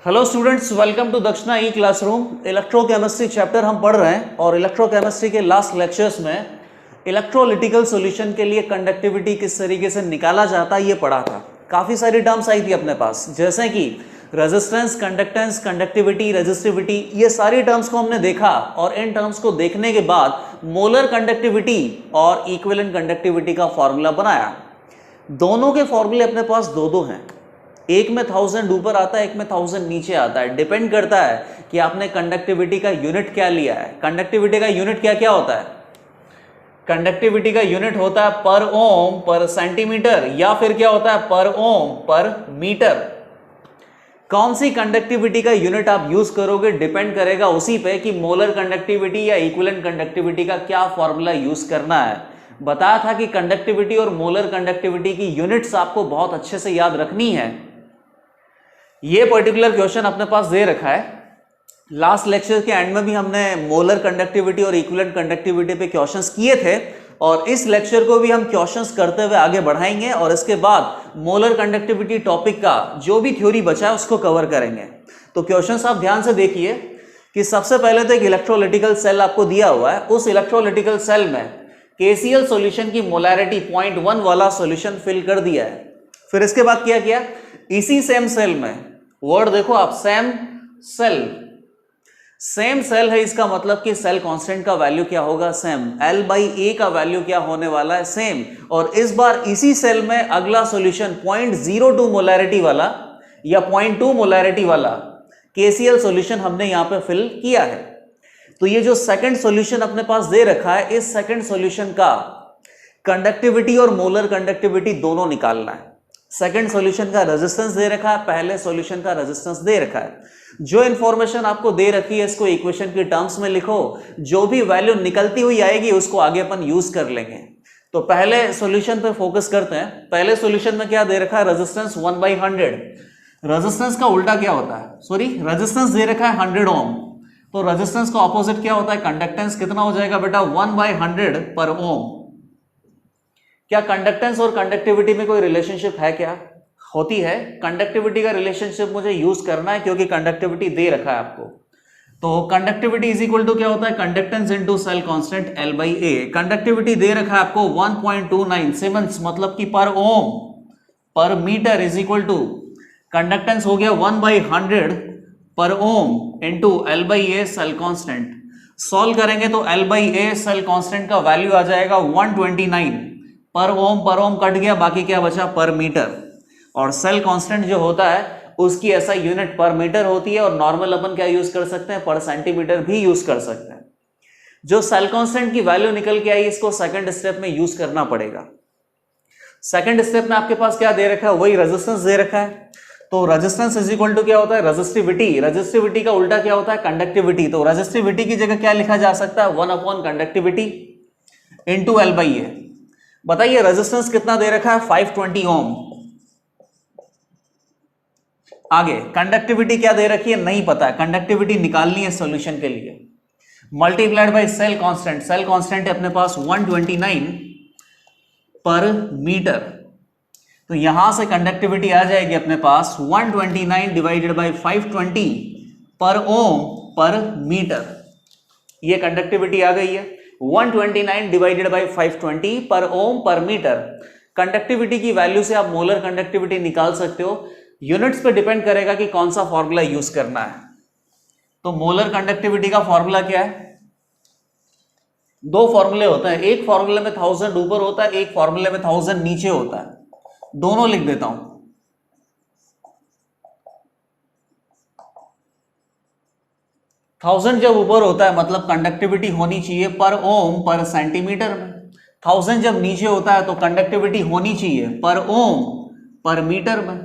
Hello students, welcome to दक्षिणा ई classroom. Electrochemistry chapter हम पढ़ रहे हैं और इलेक्ट्रोकेमिस्ट्री के लास्ट लेक्चर्स में इलेक्ट्रोलिटिकल सॉल्यूशन के लिए कंडक्टिविटी किस तरीके से निकाला जाता है ये पढ़ा था। काफ़ी सारी टर्म्स आई थी अपने पास, जैसे कि रेजिस्टेंस, कंडक्टेंस, कंडक्टिविटी, रेजिस्टिविटी, ये सारी टर्म्स को हमने देखा और इन टर्म्स को देखने के बाद मोलर कंडक्टिविटी और इक्विवेलेंट कंडक्टिविटी का फॉर्मूला बनाया। दोनों के फॉर्मूले अपने पास दो दो हैं, एक में 1000 ऊपर आता है, एक में 1000 नीचे आता है। डिपेंड करता है कि आपने कंडक्टिविटी का यूनिट क्या लिया है। कंडक्टिविटी का यूनिट क्या क्या होता है? कंडक्टिविटी का यूनिट होता है पर ओम पर सेंटीमीटर, या फिर क्या होता है पर ओम पर मीटर। कौन सी कंडक्टिविटी का यूनिट आप यूज करोगे डिपेंड करेगा उसी पे कि मोलर कंडक्टिविटी या इक्विवेलेंट कंडक्टिविटी का क्या फॉर्मूला यूज करना है। बताया था कि कंडक्टिविटी और मोलर कंडक्टिविटी की यूनिट्स आपको बहुत अच्छे से याद रखनी है। ये पर्टिकुलर क्वेश्चन अपने पास दे रखा है। लास्ट लेक्चर के एंड में भी हमने मोलर कंडक्टिविटी और इक्विवेलेंट कंडक्टिविटी पे क्वेश्चंस किए थे और इस लेक्चर को भी हम क्वेश्चंस करते हुए आगे बढ़ाएंगे और इसके बाद मोलर कंडक्टिविटी टॉपिक का जो भी थ्योरी बचा है उसको कवर करेंगे। तो क्वेश्चंस आप ध्यान से देखिए कि सबसे पहले तो एक इलेक्ट्रोलिटिकल सेल आपको दिया हुआ है। उस इलेक्ट्रोलिटिकल सेल में KCl सॉल्यूशन की मोलैरिटी 0.1 वाला सॉल्यूशन फिल कर दिया है। फिर इसके बाद क्या किया, इसी सेम सेल में, वर्ड देखो आप, सेम सेल है, इसका मतलब कि सेल कांस्टेंट का वैल्यू क्या होगा, सेम। L/A का वैल्यू क्या होने वाला है, सेम। और इस बार इसी सेल में अगला सॉल्यूशन 0.02 मोलैरिटी वाला या 0.2 मोलैरिटी वाला KCl सॉल्यूशन हमने यहां पे फिल किया है। तो ये जो सेकंड सॉल्यूशन अपने पास दे रखा है, इस सेकंड सॉल्यूशन का कंडक्टिविटी और मोलर कंडक्टिविटी दोनों निकालना है। सेकंड सॉल्यूशन का रेजिस्टेंस दे रखा है, पहले सॉल्यूशन का रेजिस्टेंस दे रखा है। जो इंफॉर्मेशन आपको दे रखी है इसको इक्वेशन की टर्म्स में लिखो, जो भी वैल्यू निकलती हुई आएगी उसको आगे अपन यूज कर लेंगे। तो पहले सॉल्यूशन पे फोकस करते हैं। पहले सॉल्यूशन में क्या दे रखा है, रेजिस्टेंस 1/100। रेजिस्टेंस का उल्टा क्या होता है, सॉरी, रेजिस्टेंस दे रखा है 100 ओम, तो रेजिस्टेंस का ऑपोजिट क्या होता है, कंडक्टेंस। कितना हो जाएगा बेटा, 1/100 पर ओम। क्या कंडक्टेंस और कंडक्टिविटी में कोई रिलेशनशिप है, क्या होती है? कंडक्टिविटी का रिलेशनशिप मुझे यूज करना है क्योंकि कंडक्टिविटी दे रखा है आपको। तो कंडक्टिविटी इज इक्वल टू क्या होता है, conductance into cell constant L/A। Conductivity दे रखा है आपको 1.29 सीमेंस, मतलब कि per ohm per metre is equal to conductance हो गया 1/100 per ohm into L/A cell constant. Solve करेंगे तो L/A सेल कांस्टेंट का वैल्यू आ जाएगा 129 पर ओम कट गया, बाकी क्या बचा, पर मीटर। और सेल कांस्टेंट जो होता है उसकी ऐसा यूनिट पर मीटर होती है और नॉर्मल अपन क्या यूज कर सकते हैं, पर सेंटीमीटर भी यूज कर सकते हैं। जो सेल कांस्टेंट की वैल्यू निकल के आई इसको सेकंड स्टेप में यूज करना पड़ेगा। सेकंड स्टेप में आपके पास क्या दे रखा है, वही रेजिस्टेंस दे रखा है। तो रेजिस्टेंस इज इक्वल टू क्या होता है, रेजिस्टिविटी। रेजिस्टिविटी का उल्टा क्या होता है, कंडक्टिविटी। तो रेजिस्टिविटी की जगह क्या लिखा जा सकता है, 1 कंडक्टिविटी इंटू L/A। बताइए रेजिस्टेंस कितना दे रखा है, 520 ओम। आगे कंडक्टिविटी क्या दे रखी है, नहीं पता है, कंडक्टिविटी निकालनी है सॉल्यूशन के लिए। Multiplied by cell constant, cell constant है अपने पास 129 पर मीटर। तो यहां से कंडक्टिविटी आ जाएगी अपने पास 129 divided by 520 per ohm per metre. ये कंडक्टिविटी आ गई है 129 divided by 520 per ohm per metre. Conductivity की वैल्यू से आप मोलर कंडक्टिविटी निकाल सकते हो। यूनिट्स पे डिपेंड करेगा कि कौन सा फॉर्मूला यूज करना है। तो मोलर कंडक्टिविटी का फॉर्मूला क्या है, दो फॉर्मूले होते हैं, एक फॉर्मूले में 1000 ऊपर होता है, एक फॉर्मूले में 1000 नीचे होता है। दोनों लिख देता हूं। 1000 जब ऊपर होता है मतलब कंडक्टिविटी होनी चाहिए पर ओम पर सेंटीमीटर में। 1000 जब नीचे होता है तो कंडक्टिविटी होनी चाहिए पर ओम पर मीटर में।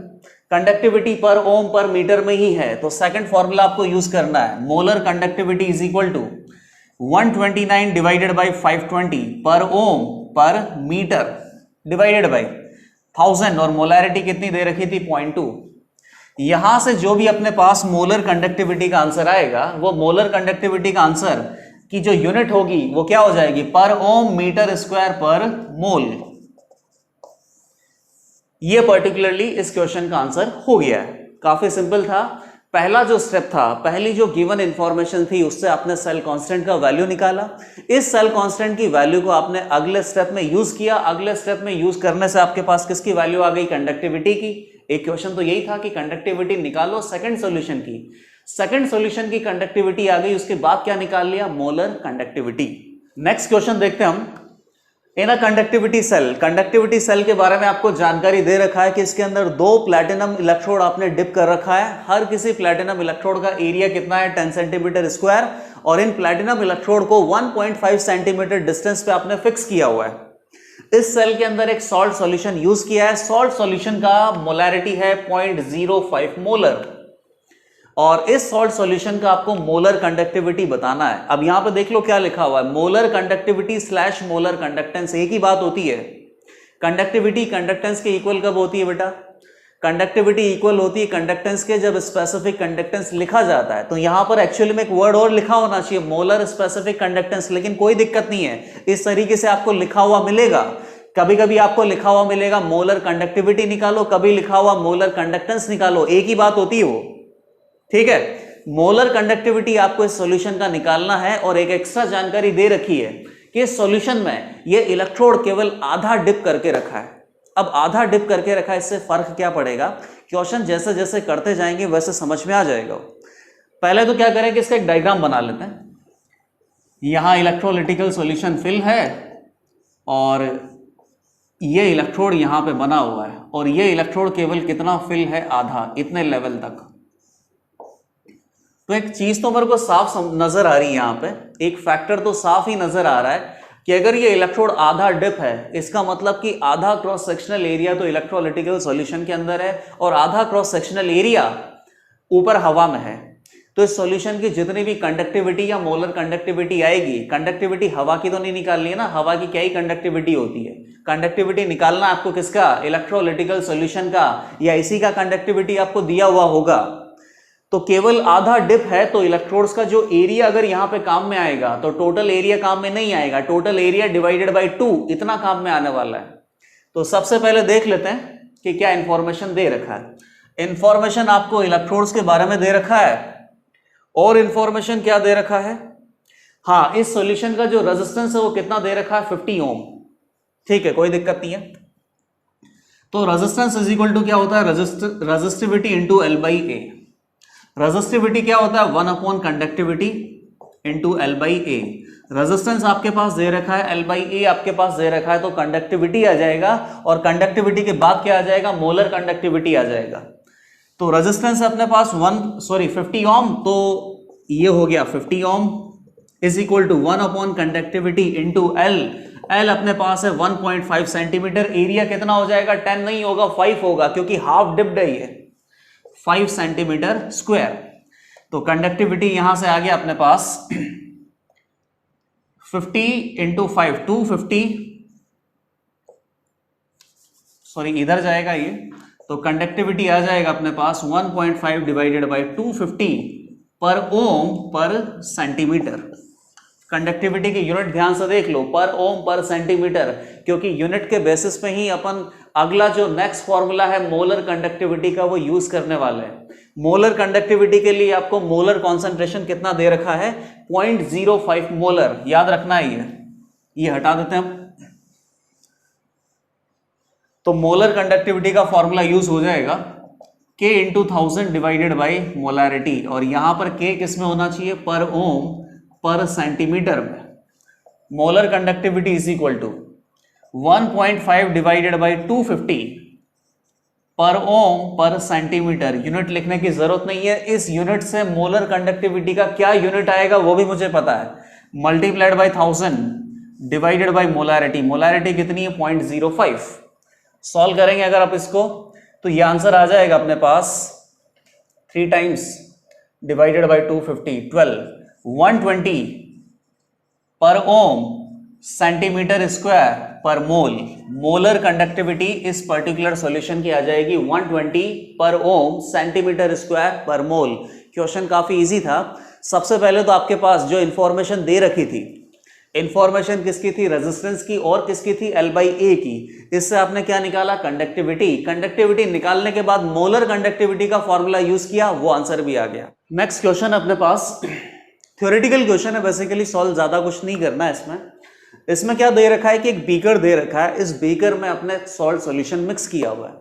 कंडक्टिविटी पर ओम पर मीटर में ही है, तो सेकंड फॉर्मूला आपको यूज करना है। Molar conductivity is equal to 129 divided by 520 per ohm per metre divided by 1000 और मोलैरिटी कितनी दे रखी थी, 0.2। यहां से जो भी अपने पास मोलर कंडक्टिविटी का आंसर आएगा वो मोलर कंडक्टिविटी का आंसर की जो यूनिट होगी वो क्या हो जाएगी, पर ओम मीटर स्क्वायर पर मोल। ये पर्टिकुलरली इस क्वेश्चन का आंसर हो गया है, काफी सिंपल था। पहला जो स्टेप था, पहली जो गिवन इंफॉर्मेशन थी, उससे आपने सेल कांस्टेंट का वैल्यू निकाला। इस सेल कांस्टेंट की वैल्यू को आपने अगले स्टेप में यूज किया। अगले स्टेप में यूज करने से आपके पास किसकी वैल्यू आ गई? कंडक्टिविटी की। एक क्वेश्चन तो यही था कि कंडक्टिविटी निकालो सेकंड सॉल्यूशन की। सेकंड सॉल्यूशन की कंडक्टिविटी आ गई, उसके बाद क्या निकाल लिया? Molar conductivity. नेक्स्ट क्वेश्चन देखते हैं हम। इन अ कंडक्टिविटी सेल, कंडक्टिविटी सेल के बारे में आपको जानकारी दे रखा है कि इसके अंदर 2 प्लैटिनम इलेक्ट्रोड आपने डिप कर रखा है। हर किसी प्लैटिनम इलेक्ट्रोड का एरिया कितना है? 10 सेंटीमीटर स्क्वायर। और इन प्लैटिनम इलेक्ट्रोड को 1.5 सेंटीमीटर डिस्टेंस पे आपने फिक्स किया हुआ है। इस सेल के अंदर एक सॉल्ट सॉल्यूशन यूज किया है। सॉल्ट सॉल्यूशन का मोलैरिटी है 0.05 मोलर, और इस सॉल्ट सॉल्यूशन का आपको मोलर कंडक्टिविटी बताना है। अब यहां पे देख लो क्या लिखा हुआ है, molar conductivity slash molar conductance, एक ही बात होती है। कंडक्टिविटी कंडक्टेंस के इक्वल कब होती है बेटा? कंडक्टिविटी इक्वल होती है कंडक्टेंस के जब स्पेसिफिक कंडक्टेंस लिखा जाता है। तो यहां पर एक्चुअली में एक वर्ड और लिखा होना चाहिए, मोलर स्पेसिफिक कंडक्टेंस, लेकिन कोई दिक्कत नहीं है, इस तरीके से आपको लिखा हुआ मिलेगा। कभी कभी आपको लिखा हुआ मिलेगा मोलर कंडक्टिविटी निकालो, कभी लिखा हुआ मोलर कंडक्टेंस निकालो, एक ही बात होती है वो। ठीक है, मोलर कंडक्टिविटी आपको इस सॉल्यूशन का निकालना है। और एक एक्स्ट्रा जानकारी दे रखी है कि इस सॉल्यूशन में ये इलेक्ट्रोड केवल आधा डिप करके रखा है। अब आधा डिप करके रखा है, इससे फर्क क्या पड़ेगा? क्वेश्चन जैसे जैसे करते जाएंगे वैसे समझ में आ जाएगा। पहले तो क्या करें कि इसका एक डायग्राम बना लेते हैं। यहां इलेक्ट्रोलिटिकल सॉल्यूशन फिल है और ये इलेक्ट्रोड यहां पे बना हुआ है, और ये इलेक्ट्रोड केवल कितना फिल है? आधा, इतने लेवल तक। तो एक चीज तो मेरे को साफ नजर आ रही है यहां पे, एक फैक्टर तो साफ ही नजर आ रहा है कि अगर ये इलेक्ट्रोड आधा डिप है, इसका मतलब कि आधा क्रॉस सेक्शनल एरिया तो इलेक्ट्रोलिटिकल सॉल्यूशन के अंदर है और आधा क्रॉस सेक्शनल एरिया ऊपर हवा में है। तो इस सॉल्यूशन की जितनी भी कंडक्टिविटी या मोलर कंडक्टिविटी आएगी, कंडक्टिविटी हवा की तो नहीं निकालनी है ना, हवा की क्या ही कंडक्टिविटी होती है। कंडक्टिविटी निकालना आपको किसका? इलेक्ट्रोलिटिकल सॉल्यूशन का, या इसी का कंडक्टिविटी आपको दिया हुआ होगा। तो केवल आधा डिप है, तो इलेक्ट्रोड्स का जो एरिया अगर यहां पे काम में आएगा तो टोटल एरिया काम में नहीं आएगा, टोटल एरिया डिवाइडेड बाय 2 इतना काम में आने वाला है। तो सबसे पहले देख लेते हैं कि क्या इंफॉर्मेशन दे रखा है। इंफॉर्मेशन आपको इलेक्ट्रोड्स के बारे में दे रखा है, और इंफॉर्मेशन क्या दे रखा है? हाँ, इस सॉल्यूशन का जो रेजिस्टेंस है वो कितना दे रखा है? 50 ओम। ठीक है, कोई दिक्कत नहीं है। तो रेजिस्टेंस इज इक्वल टू क्या होता है? Resistivity into L by A. Resistivity क्या होता है? 1 upon conductivity into L by A. Resistance आपके पास दे रखा है, एल बाई ए आपके पास दे रखा है, तो कंडक्टिविटी आ जाएगा, और कंडक्टिविटी के बाद क्या आ जाएगा? मोलर कंडक्टिविटी आ जाएगा। तो रेजिस्टेंस अपने पास 50 ओम, तो ये हो गया 50 ohm is equal to 1 upon conductivity into L. L अपने पास है 1.5 सेंटीमीटर। एरिया कितना हो जाएगा? 10 नहीं होगा, 5 होगा, क्योंकि हाफ डिप्ड है ये, 5 सेंटीमीटर स्क्वायर। तो कंडक्टिविटी यहां से आ गया अपने पास 50 इंटू 5, 250, सॉरी इधर जाएगा ये, तो कंडक्टिविटी आ जाएगा अपने पास 1.5 divided by 250 per ohm per centimetre. Conductivity की यूनिट ध्यान से देख लो, पर ओम पर सेंटीमीटर, क्योंकि यूनिट के बेसिस पे ही अपन अगला जो नेक्स्ट फॉर्मूला है मोलर कंडक्टिविटी का वो यूज करने वाले हैं। मोलर कंडक्टिविटी के लिए आपको मोलर कॉन्सेंट्रेशन कितना दे रखा है? 0.05 मोलर, याद रखना है ये हटा देते हैं हम। तो मोलर कंडक्टिविटी का फॉर्मूला यूज हो जाएगा K into 1000 divided by molarity, और यहां पर K किस में होना चाहिए? पर ओम पर सेंटीमीटर में। Molar conductivity is equal to 1.5 divided by 250 per ohm per centimetre. Unit लिखने की जरूरत नहीं है, इस यूनिट से मोलर कंडक्टिविटी का क्या यूनिट आएगा वो भी मुझे पता है। Multiplied by 1000 divided by molarity. Molarity कितनी है? 0.05। सॉल्व करेंगे अगर आप इसको तो ये आंसर आ जाएगा अपने पास 3 टाइम्स डिवाइडेड बाई 250, 12, 120 पर ओम सेंटीमीटर स्क्वायर पर मोल। मोलर कंडक्टिविटी इस पर्टिकुलर सॉल्यूशन की आ जाएगी 120 पर ओम सेंटीमीटर स्क्वायर पर मोल। क्वेश्चन काफी इजी था। सबसे पहले तो आपके पास जो इंफॉर्मेशन दे रखी थी इंफॉर्मेशन किसकी थी? रेजिस्टेंस की, और किसकी थी? L/A की। इससे आपने क्या निकाला? कंडक्टिविटी। कंडक्टिविटी निकालने के बाद मोलर कंडक्टिविटी का फॉर्मूला यूज किया, वो आंसर भी आ गया। नेक्स्ट क्वेश्चन अपने पास थ्योरेटिकल क्वेश्चन है, बेसिकली सॉल्व ज्यादा कुछ नहीं करना है इसमें। इसमें क्या दे रखा है कि एक बीकर दे रखा है, इस बीकर में अपने सॉल्ट सॉल्यूशन मिक्स किया हुआ है।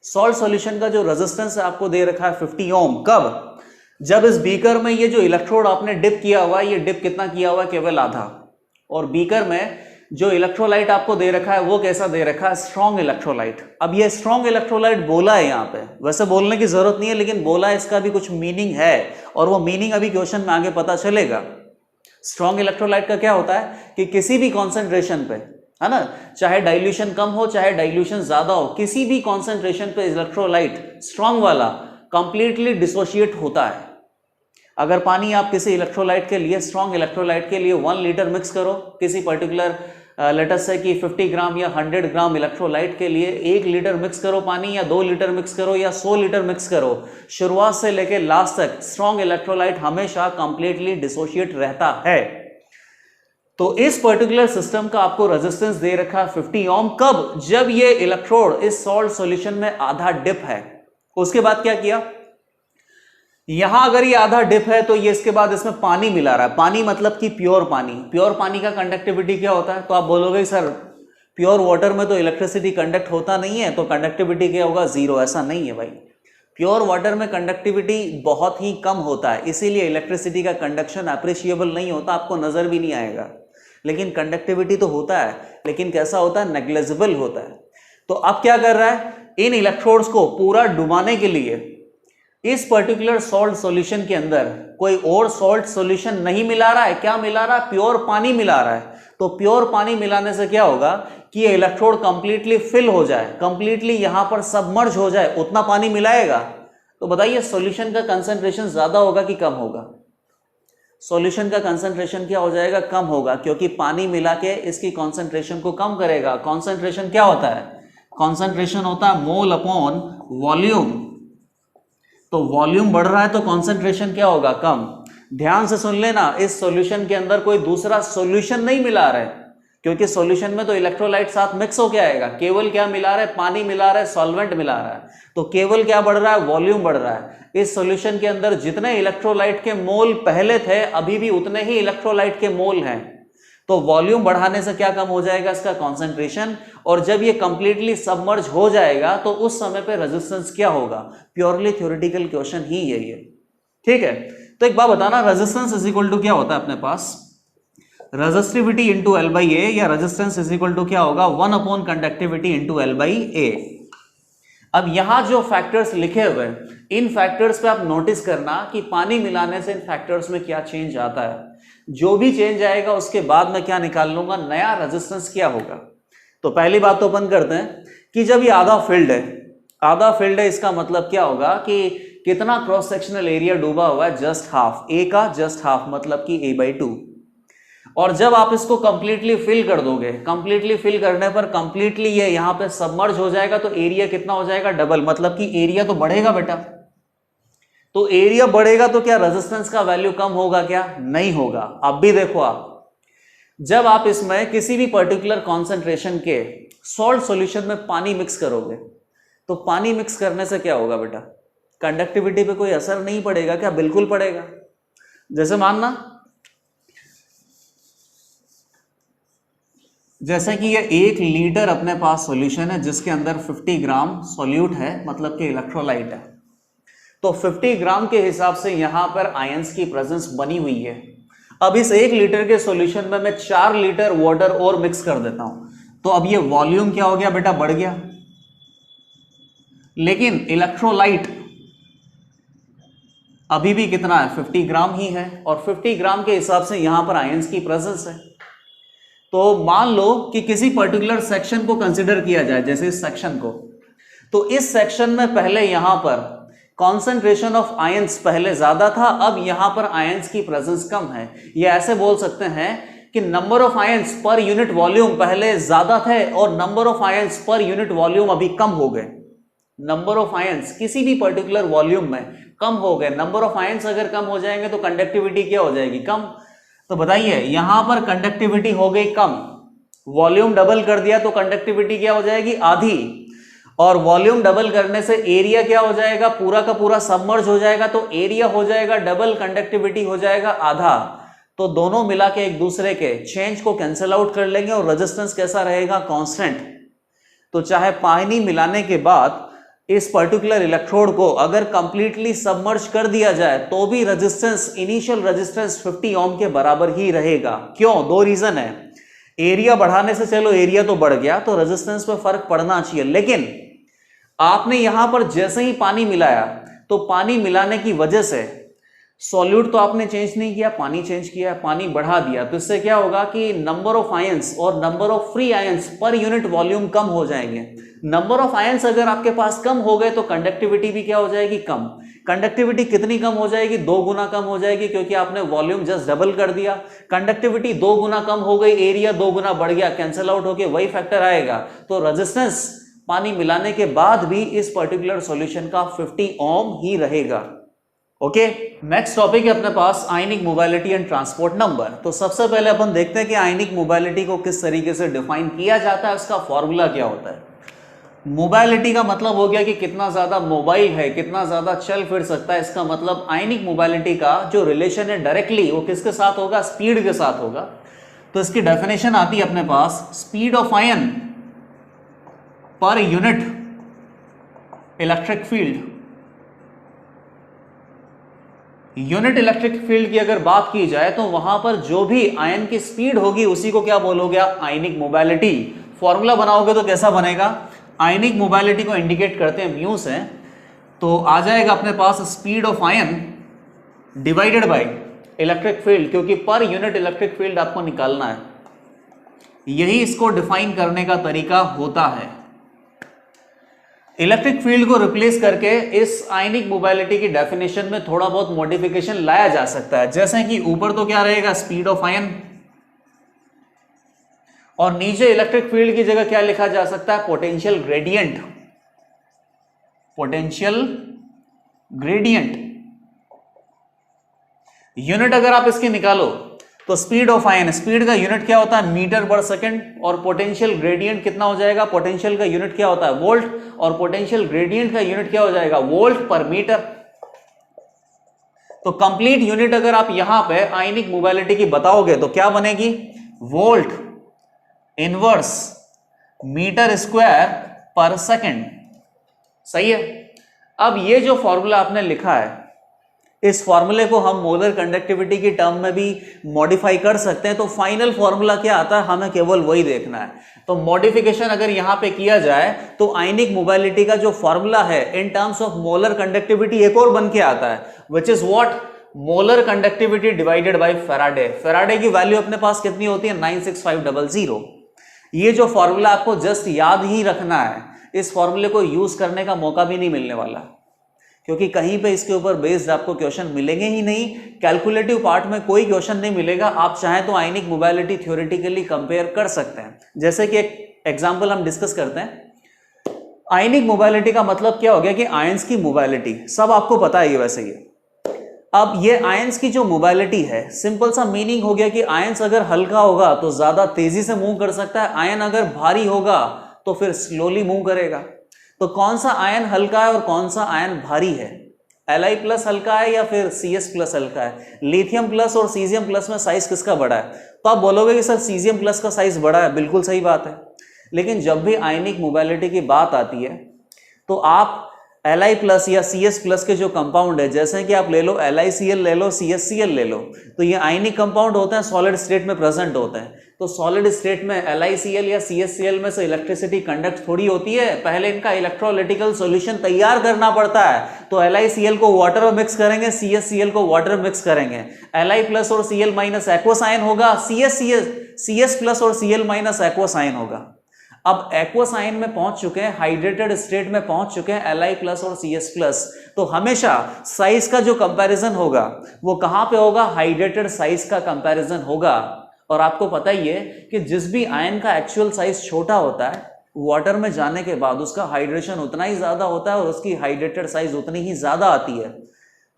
सॉल्ट सॉल्यूशन का जो रेजिस्टेंस है आपको दे रखा है 50 ओम। कब? जब इस बीकर में ये जो इलेक्ट्रोड आपने डिप किया हुआ है, ये डिप कितना किया हुआ है? केवल आधा। और बीकर में जो इलेक्ट्रोलाइट आपको दे रखा है वो कैसा दे रखा है? Strong electrolyte. अब ये स्ट्रॉन्ग इलेक्ट्रोलाइट बोला है यहाँ पे, वैसे बोलने की जरूरत नहीं है, लेकिन बोला है, इसका भी कुछ मीनिंग है, और वो मीनिंग अभी क्वेश्चन में आगे पता चलेगा। स्ट्रॉन्ग इलेक्ट्रोलाइट का क्या होता है कि किसी भी कॉन्सेंट्रेशन पे, है ना, चाहे डाइल्यूशन कम हो चाहे डाइल्यूशन ज्यादा हो, किसी भी कॉन्सेंट्रेशन पे इलेक्ट्रोलाइट स्ट्रॉन्ग वाला कंप्लीटली डिसोशिएट होता है। अगर पानी आप किसी इलेक्ट्रोलाइट के लिए, स्ट्रॉन्ग इलेक्ट्रोलाइट के लिए 1 लीटर मिक्स करो, किसी पर्टिकुलर लेटर से कि 50 ग्राम या 100 ग्राम इलेक्ट्रोलाइट के लिए 1 लीटर मिक्स करो पानी, या 2 लीटर मिक्स करो, या 100 लीटर मिक्स करो, शुरुआत से लेकर लास्ट तक स्ट्रॉन्ग इलेक्ट्रोलाइट हमेशा कंप्लीटली डिसोशिएट रहता है। तो इस पर्टिकुलर सिस्टम का आपको रेजिस्टेंस दे रखा है 50 ओम। कब? जब ये इलेक्ट्रोड इस सॉल्ट सॉल्यूशन में आधा डिप है। उसके बाद क्या किया? यहां अगर ये आधा डिप है तो ये इसके बाद इसमें पानी मिला रहा है। पानी मतलब कि प्योर पानी। प्योर पानी का कंडक्टिविटी क्या होता है? तो आप बोलोगे सर प्योर वाटर में तो इलेक्ट्रिसिटी कंडक्ट होता नहीं है, तो कंडक्टिविटी क्या होगा? 0। ऐसा नहीं है भाई, प्योर वाटर में कंडक्टिविटी बहुत ही कम होता है, इसीलिए इलेक्ट्रिसिटी का कंडक्शन अप्रिशिएबल नहीं होता, आपको नजर भी नहीं आएगा। लेकिन कंडक्टिविटी तो होता है, लेकिन कैसा होता है? नेग्लिजिबल होता है। तो अब क्या कर रहा है? इन इलेक्ट्रोड्स को पूरा डुबाने के लिए इस पर्टिकुलर सॉल्ट सॉल्यूशन के अंदर कोई और सॉल्ट सॉल्यूशन नहीं मिला रहा है। क्या मिला रहा है? प्योर पानी मिला रहा है। तो प्योर पानी मिलाने से क्या होगा कि ये इलेक्ट्रोड कंप्लीटली फिल हो जाए, कंप्लीटली यहां पर सबमर्ज हो जाए, उतना पानी मिलाएगा। तो बताइए सॉल्यूशन का कंसंट्रेशन ज्यादा होगा कि कम होगा? सॉल्यूशन का कंसंट्रेशन क्या हो जाएगा? कम होगा, क्योंकि पानी मिला के इसकी कॉन्सेंट्रेशन को कम करेगा। कॉन्सेंट्रेशन क्या होता है? कॉन्सेंट्रेशन होता है मोल अपॉन वॉल्यूम। तो वॉल्यूम बढ़ रहा है तो कॉन्सेंट्रेशन क्या होगा? कम। ध्यान से सुन लेना, इस सॉल्यूशन के अंदर कोई दूसरा सॉल्यूशन नहीं मिला रहा है, क्योंकि सॉल्यूशन में तो इलेक्ट्रोलाइट साथ मिक्स होके आएगा। केवल क्या मिला रहा है? पानी मिला रहा है, सॉल्वेंट मिला रहा है। तो केवल क्या बढ़ रहा है? वॉल्यूम बढ़ रहा है। इस सॉल्यूशन के अंदर जितने इलेक्ट्रोलाइट के मोल पहले थे, अभी भी उतने ही इलेक्ट्रोलाइट के मोल हैं। तो वॉल्यूम बढ़ाने से क्या कम हो जाएगा? इसका कॉन्सेंट्रेशन। और जब ये कंप्लीटली सबमर्ज हो जाएगा तो उस समय पे रेजिस्टेंस क्या होगा? प्योरली थ्योरेटिकल क्वेश्चन ही है ये, ठीक है। तो एक बात बताना, रेजिस्टेंस इज इक्वल टू क्या होता है अपने पास? रेजिस्टिविटी इंटू L/A, या रेजिस्टेंस इज इक्वल टू क्या होगा? 1 अपॉन कंडक्टिविटी इंटू L/A। अब यहां जो फैक्टर्स लिखे हुए हैं, इन फैक्टर्स पे आप नोटिस करना कि पानी मिलाने से इन फैक्टर्स में क्या चेंज आता है। जो भी चेंज आएगा उसके बाद मैं क्या निकाल लूंगा? नया रेजिस्टेंस क्या होगा। तो पहली बात तो अपन करते हैं कि जब ये आधा फील्ड है, आधा फील्ड है, इसका मतलब क्या होगा कि कितना क्रॉस सेक्शनल एरिया डूबा हुआ है? Just half. ए का जस्ट हाफ मतलब कि A/2। और जब आप इसको कंप्लीटली फिल कर दोगे, कंप्लीटली फिल करने पर कंप्लीटली ये यहां पे सबमर्ज हो जाएगा, तो एरिया कितना हो जाएगा? डबल। मतलब कि एरिया तो बढ़ेगा बेटा। तो एरिया बढ़ेगा तो क्या रेजिस्टेंस का वैल्यू कम होगा? क्या नहीं होगा। अब भी देखो आप, जब आप इसमें किसी भी पर्टिकुलर कॉन्सेंट्रेशन के सॉल्ट सॉल्यूशन में पानी मिक्स करोगे, तो पानी मिक्स करने से क्या होगा बेटा? कंडक्टिविटी पे कोई असर नहीं पड़ेगा क्या? बिल्कुल पड़ेगा। जैसे मानना, जैसे कि ये 1 लीटर अपने पास सॉल्यूशन है जिसके अंदर 50 ग्राम सॉल्यूट है, मतलब कि इलेक्ट्रोलाइट है। तो 50 ग्राम के हिसाब से यहां पर आयंस की प्रेजेंस बनी हुई है। अब इस 1 लीटर के सॉल्यूशन में मैं 4 लीटर वाटर और मिक्स कर देता हूं, तो अब ये वॉल्यूम क्या हो गया बेटा? बढ़ गया। लेकिन इलेक्ट्रोलाइट अभी भी कितना है? 50 ग्राम ही है, और 50 ग्राम के हिसाब से यहां पर आयंस की प्रेजेंस है। तो मान लो कि किसी पर्टिकुलर सेक्शन को कंसिडर किया जाए, जैसे इस सेक्शन को, तो इस सेक्शन में पहले यहां पर कॉन्सेंट्रेशन ऑफ आयंस पहले ज्यादा था, अब यहां पर आयंस की प्रेजेंस कम है। ये ऐसे बोल सकते हैं कि number of ions per unit volume पहले ज्यादा थे और number of ions per unit volume अभी कम हो गए। नंबर ऑफ आयंस किसी भी पर्टिकुलर वॉल्यूम में कम हो गए। नंबर ऑफ आयंस अगर कम हो जाएंगे तो कंडक्टिविटी क्या हो जाएगी? कम। तो बताइए यहां पर कंडक्टिविटी हो गई कम, वॉल्यूम डबल कर दिया तो कंडक्टिविटी क्या हो जाएगी, आधी, और वॉल्यूम डबल करने से एरिया क्या हो जाएगा, पूरा का पूरा सबमर्ज हो जाएगा, तो एरिया हो जाएगा डबल, कंडक्टिविटी हो जाएगा आधा। तो दोनों मिला के एक दूसरे के चेंज को कैंसिल आउट कर लेंगे और रेजिस्टेंस कैसा रहेगा, कांस्टेंट। तो चाहे पानी मिलाने के बाद इस पर्टिकुलर इलेक्ट्रोड को अगर कंप्लीटली सबमर्ज कर दिया जाए तो भी रेजिस्टेंस, इनिशियल रेजिस्टेंस 50 ओम के बराबर ही रहेगा। क्यों, दो रीजन है। एरिया बढ़ाने से चलो एरिया तो बढ़ गया तो रेजिस्टेंस पे फर्क पड़ना चाहिए, लेकिन आपने यहां पर जैसे ही पानी मिलाया तो पानी मिलाने की वजह से सॉल्यूट तो आपने चेंज नहीं किया, पानी चेंज किया, पानी बढ़ा दिया, तो इससे क्या होगा कि नंबर ऑफ आयंस और number of free ions per unit volume कम हो जाएंगे। नंबर ऑफ आयंस अगर आपके पास कम हो गए तो कंडक्टिविटी भी क्या हो जाएगी, कम। कंडक्टिविटी कितनी कम हो जाएगी, 2 गुना कम हो जाएगी, क्योंकि आपने वॉल्यूम जस्ट डबल कर दिया। कंडक्टिविटी 2 गुना कम हो गई, एरिया 2 गुना बढ़ गया, कैंसिल आउट होके वही फैक्टर आएगा। तो रेजिस्टेंस पानी मिलाने के बाद भी इस पर्टिकुलर सॉल्यूशन का 50 ओम ही रहेगा। ओके, नेक्स्ट टॉपिक है अपने पास आयनिक मोबाइलिटी एंड ट्रांसपोर्ट नंबर। तो सबसे पहले अपन देखते हैं कि आयनिक मोबाइलिटी को किस तरीके से डिफाइन किया जाता है, उसका फॉर्मूला क्या होता है। मोबाइलिटी का मतलब हो गया कि कितना ज्यादा मोबाइल है, कितना ज्यादा चल फिर सकता है। इसका मतलब आयनिक मोबाइलिटी का जो रिलेशन है डायरेक्टली वो किसके साथ होगा, स्पीड के साथ होगा। तो इसकी डेफिनेशन आती है अपने पास, speed of ion per unit electric field. Unit electric field की अगर बात की जाए तो वहां पर जो भी आयन की स्पीड होगी उसी को क्या बोलोगे आप, आयनिक मोबाइलिटी। फॉर्मूला बनाओगे तो कैसा बनेगा, आयनिक मोबाइलिटी को इंडिकेट करते हैं म्यू से, तो आ जाएगा अपने पास speed of ion divided by electric field, क्योंकि पर यूनिट इलेक्ट्रिक फील्ड आपको निकालना है। यही इसको डिफाइन करने का तरीका होता है। इलेक्ट्रिक फील्ड को रिप्लेस करके इस आयनिक मोबाइलिटी की डेफिनेशन में थोड़ा बहुत मॉडिफिकेशन लाया जा सकता है, जैसे कि ऊपर तो क्या रहेगा, स्पीड ऑफ आयन, और नीचे इलेक्ट्रिक फील्ड की जगह क्या लिखा जा सकता है, potential gradient. Potential gradient unit अगर आप इसकी निकालो तो स्पीड ऑफ आयन, स्पीड का यूनिट क्या होता है, मीटर पर सेकंड, और पोटेंशियल ग्रेडियंट कितना हो जाएगा, पोटेंशियल का यूनिट क्या होता है, वोल्ट, और पोटेंशियल ग्रेडियंट का यूनिट क्या हो जाएगा, वोल्ट पर मीटर। तो कंप्लीट यूनिट अगर आप यहां पे आयनिक मोबाइलिटी की बताओगे तो क्या बनेगी, वोल्ट इनवर्स मीटर स्क्वायर पर सेकंड। सही है। अब ये जो फॉर्मूला आपने लिखा है, इस फॉर्मूले को हम मोलर कंडक्टिविटी की टर्म में भी मॉडिफाई कर सकते हैं। तो फाइनल फॉर्मूला क्या आता है, हमें केवल वही देखना है। तो मॉडिफिकेशन अगर यहां पे किया जाए तो आयनिक मोबाइलिटी का जो फॉर्मूला है in terms of molar conductivity एक और बन के आता है, which is what, molar conductivity divided bye Faraday. Faraday की वैल्यू अपने पास कितनी होती है, 96500। ये जो फॉर्मूला आपको जस्ट याद ही रखना है, इस फॉर्मूले को यूज करने का मौका भी नहीं मिलने वाला, क्योंकि कहीं पे इसके ऊपर बेस्ड आपको क्वेश्चन मिलेंगे ही नहीं। कैलकुलेटिव पार्ट में कोई क्वेश्चन नहीं मिलेगा। आप चाहें तो आयनिक मोबाइलिटी थ्योरेटिकली कंपेयर कर सकते हैं। जैसे कि एक एग्जांपल हम डिस्कस करते हैं। आयनिक मोबाइलिटी का मतलब क्या हो गया कि आयंस की मोबाइलिटी, सब आपको पता है ये वैसे ही। अब ये आयंस की जो मोबाइलिटी है, सिंपल सा मीनिंग हो गया कि आयंस अगर हल्का होगा तो ज्यादा तेजी से मूव कर सकता है, आयन अगर भारी होगा तो फिर स्लोली मूव करेगा। तो कौन सा आयन हल्का है और कौन सा आयन भारी है, Li प्लस हल्का है या फिर Cs प्लस हल्का है। लिथियम प्लस और सीजियम प्लस में साइज किसका बड़ा है, तो आप बोलोगे कि सर सीजियम प्लस का साइज बड़ा है, बिल्कुल सही बात है। लेकिन जब भी आयनिक मोबाइलिटी की बात आती है तो आप Li प्लस या Cs प्लस के जो कंपाउंड है, जैसे कि आप ले लो LiCl ले लो, CsCl ले लो, तो ये आयनिक कंपाउंड होते हैं, सॉलिड स्टेट में प्रेजेंट होते हैं। तो सॉलिड स्टेट में LiCl या CsCl में से इलेक्ट्रिसिटी कंडक्ट थोड़ी होती है, पहले इनका इलेक्ट्रोलिटिकल सॉल्यूशन तैयार करना पड़ता है। तो LiCl को वाटर में मिक्स करेंगे, CsCl को वाटर में मिक्स करेंगे, Li प्लस और Cl माइनस एक्वस आयन होगा, Cs प्लस और Cl माइनस एक्वस आयन होगा। अब एक्वस आयन में पहुंच चुके हैं, हाइड्रेटेड स्टेट में पहुंच चुके हैं Li प्लस और Cs प्लस, तो हमेशा साइज का जो कंपैरिजन होगा वो कहां पे होगा, हाइड्रेटेड साइज का कंपैरिजन होगा। और आपको पता ही है कि जिस भी आयन का एक्चुअल साइज छोटा होता है, वाटर में जाने के बाद उसका हाइड्रेशन उतना ही ज्यादा होता है और उसकी हाइड्रेटेड साइज उतनी ही ज्यादा आती है।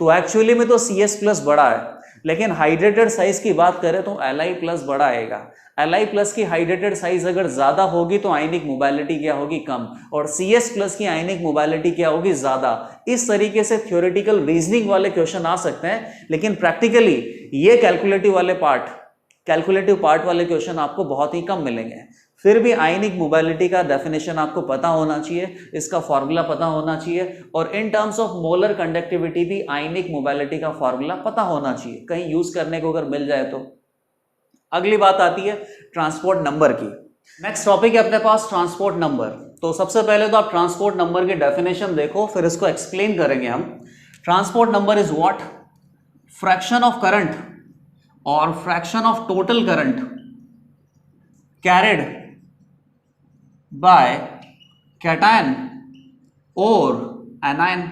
तो एक्चुअली में तो Cs प्लस बड़ा है, लेकिन हाइड्रेटेड साइज की बात करें तो Li प्लस बड़ा आएगा। Li प्लस की हाइड्रेटेड साइज अगर ज्यादा होगी तो आयनिक मोबाइलिटी क्या होगी, कम, और Cs प्लस की आयनिक मोबाइलिटी क्या होगी, ज्यादा। इस तरीके से थ्योरेटिकल रीजनिंग वाले क्वेश्चन आ सकते हैं, लेकिन प्रैक्टिकली ये कैलकुलेटिव पार्ट वाले क्वेश्चन आपको बहुत ही कम मिलेंगे। फिर भी आयनिक मोबाइलिटी का डेफिनेशन आपको पता होना चाहिए, इसका फॉर्मूला पता होना चाहिए, और in terms of molar conductivity भी आयनिक मोबाइलिटी का फॉर्मूला पता होना चाहिए, कहीं यूज करने को अगर मिल जाए तो। अगली बात आती है ट्रांसपोर्ट नंबर की। नेक्स्ट टॉपिक है अपने पास ट्रांसपोर्ट नंबर। तो सबसे पहले तो आप ट्रांसपोर्ट नंबर की डेफिनेशन देखो, फिर इसको एक्सप्लेन करेंगे हम। Transport number is what? Fraction of current और fraction of total current carried by cation और एनायन।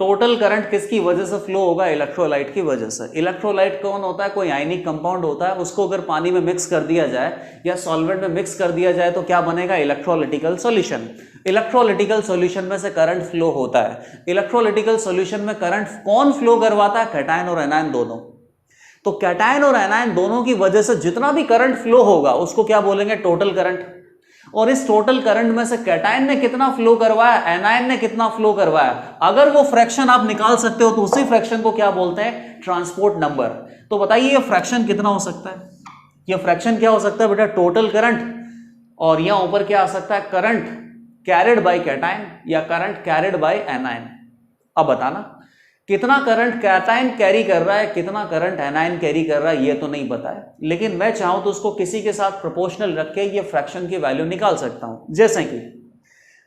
टोटल करंट किसकी वजह से फ्लो होगा? इलेक्ट्रोलाइट की वजह से। इलेक्ट्रोलाइट कौन होता है? कोई आयनिक कंपाउंड होता है, उसको अगर पानी में मिक्स कर दिया जाए या सॉल्वेंट में मिक्स कर दिया जाए तो क्या बनेगा? इलेक्ट्रोलिटिकल सॉल्यूशन। इलेक्ट्रोलिटिकल सॉल्यूशन में से करंट फ्लो होता है। इलेक्ट्रोलिटिकल सॉल्यूशन में करंट कौन फ्लो करवाता है? कैटायन और एनायन दोनों। तो कैटायन और एनायन दोनों की वजह से जितना भी करंट फ्लो होगा उसको क्या बोलेंगे? Total current. और इस टोटल करंट में से कैटायन ने कितना फ्लो करवाया, एनायन ने कितना फ्लो करवाया, अगर वो फ्रैक्शन आप निकाल सकते हो तो उसी फ्रैक्शन को क्या बोलते हैं? Transport number. तो बताइए ये फ्रैक्शन कितना हो सकता है? ये फ्रैक्शन क्या हो सकता है बेटा? टोटल करंट, और यहां ऊपर क्या आ सकता है? करंट कैरिड बाय कैटायन या करंट कैरिड बाय एनायन। अब बताना कितना करंट कैटायन कैरी कर रहा है, कितना करंट एनायन कैरी कर रहा है, ये तो नहीं पता है, लेकिन मैं चाहूं तो उसको किसी के साथ प्रोपोर्शनल रख के ये फ्रैक्शन की वैल्यू निकाल सकता हूं। जैसे कि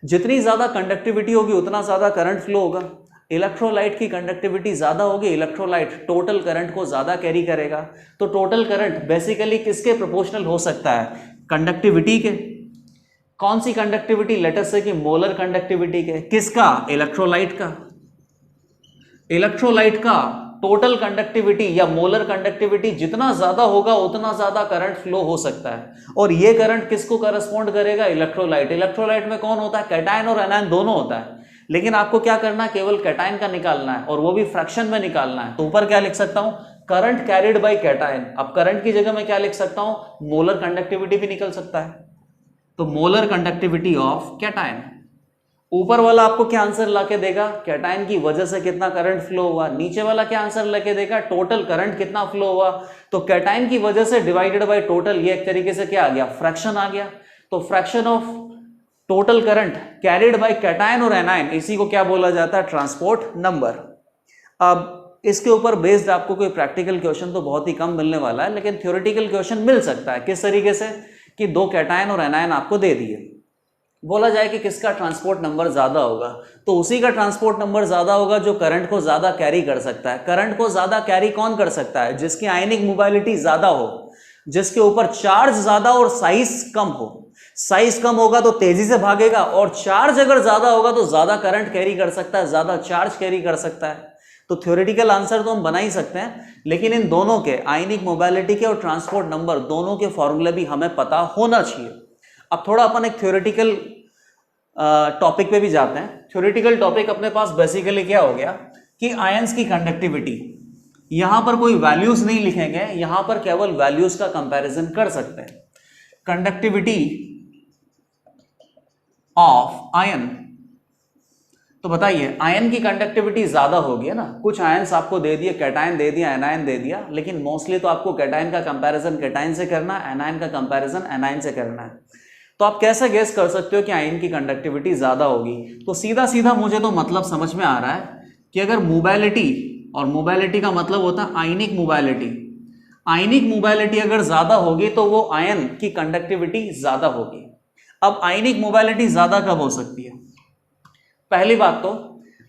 जितनी ज्यादा कंडक्टिविटी होगी उतना ज्यादा करंट फ्लो होगा। इलेक्ट्रोलाइट की कंडक्टिविटी ज्यादा होगी, इलेक्ट्रोलाइट टोटल करंट को ज्यादा कैरी करेगा। तो टोटल करंट बेसिकली किसके प्रोपोर्शनल हो सकता है? कंडक्टिविटी के। कौन सी कंडक्टिविटी? लेटेस्ट से कि मोलर कंडक्टिविटी के। किसका? इलेक्ट्रोलाइट का। इलेक्ट्रोलाइट का टोटल कंडक्टिविटी या मोलर कंडक्टिविटी जितना ज्यादा होगा उतना ज्यादा करंट फ्लो हो सकता है, और ये करंट किसको करस्पॉन्ड करेगा? इलेक्ट्रोलाइट। इलेक्ट्रोलाइट में कौन होता है? कैटायन और एनायन दोनों होता है, लेकिन आपको क्या करना है? केवल कैटायन का निकालना है, और वो भी फ्रैक्शन में निकालना है। तो ऊपर क्या लिख सकता हूं? Current carried by cation. अब करंट की जगह में क्या लिख सकता हूं? मोलर कंडक्टिविटी भी निकल सकता है, तो मोलर कंडक्टिविटी ऑफ कैटायन। ऊपर वाला आपको क्या आंसर लाके देगा? कैटायन की वजह से कितना करंट फ्लो हुआ। नीचे वाला क्या आंसर लाके देगा? टोटल करंट कितना फ्लो हुआ। तो कैटायन की वजह से डिवाइडेड बाय टोटल, ये एक तरीके से क्या आ गया? फ्रैक्शन आ गया। तो fraction of total current carried by cation और एनायन, इसी को क्या बोला जाता है? Transport number. अब इसके ऊपर बेस्ड आपको कोई प्रैक्टिकल क्वेश्चन तो बहुत ही कम मिलने वाला है, लेकिन थ्योरेटिकल क्वेश्चन मिल सकता है। किस तरीके से? कि दो कैटायन और एनायन आपको दे दिए, बोला जाए कि किसका ट्रांसपोर्ट नंबर ज्यादा होगा, तो उसी का ट्रांसपोर्ट नंबर ज्यादा होगा जो करंट को ज्यादा कैरी कर सकता है। करंट को ज्यादा कैरी कौन कर सकता है? जिसकी आयनिक मोबाइलिटी ज्यादा हो, जिसके ऊपर चार्ज ज्यादा और साइज कम हो। साइज कम होगा तो तेजी से भागेगा, और चार्ज अगर ज्यादा होगा तो ज्यादा करंट कैरी कर सकता है, ज्यादा चार्ज कैरी कर सकता है। तो थ्योरेटिकल आंसर तो हम बना ही सकते हैं, लेकिन इन दोनों के, आयनिक मोबाइलिटी के और ट्रांसपोर्ट नंबर, दोनों के फॉर्मूले भी हमें पता होना चाहिए। अब थोड़ा अपन एक थ्योरेटिकल टॉपिक पे भी जाते हैं। थ्योरेटिकल टॉपिक अपने पास बेसिकली क्या हो गया कि आयंस की कंडक्टिविटी, यहां पर कोई वैल्यूज नहीं लिखेंगे, यहां पर केवल वैल्यूज का कंपैरिजन कर सकते हैं। कंडक्टिविटी ऑफ आयन, तो बताइए आयन की कंडक्टिविटी ज्यादा होगी है ना। कुछ आयंस आपको दे दिए, कैटायन दे दिया, एनायन दे दिया, लेकिन मोस्टली तो आपको कैटायन का कंपैरिजन कैटायन से करना है, एनायन का कंपैरिजन एनायन से करना है। तो आप कैसे गेस कर सकते हो कि आयन की कंडक्टिविटी ज्यादा होगी? तो सीधा सीधा मुझे तो मतलब समझ में आ रहा है कि अगर मोबाइलिटी, और मोबाइलिटी का मतलब होता है आयनिक मोबाइलिटी, आयनिक मोबाइलिटी अगर ज्यादा होगी तो वो आयन की कंडक्टिविटी ज्यादा होगी। अब आयनिक मोबाइलिटी ज्यादा कब हो सकती है? पहली बात तो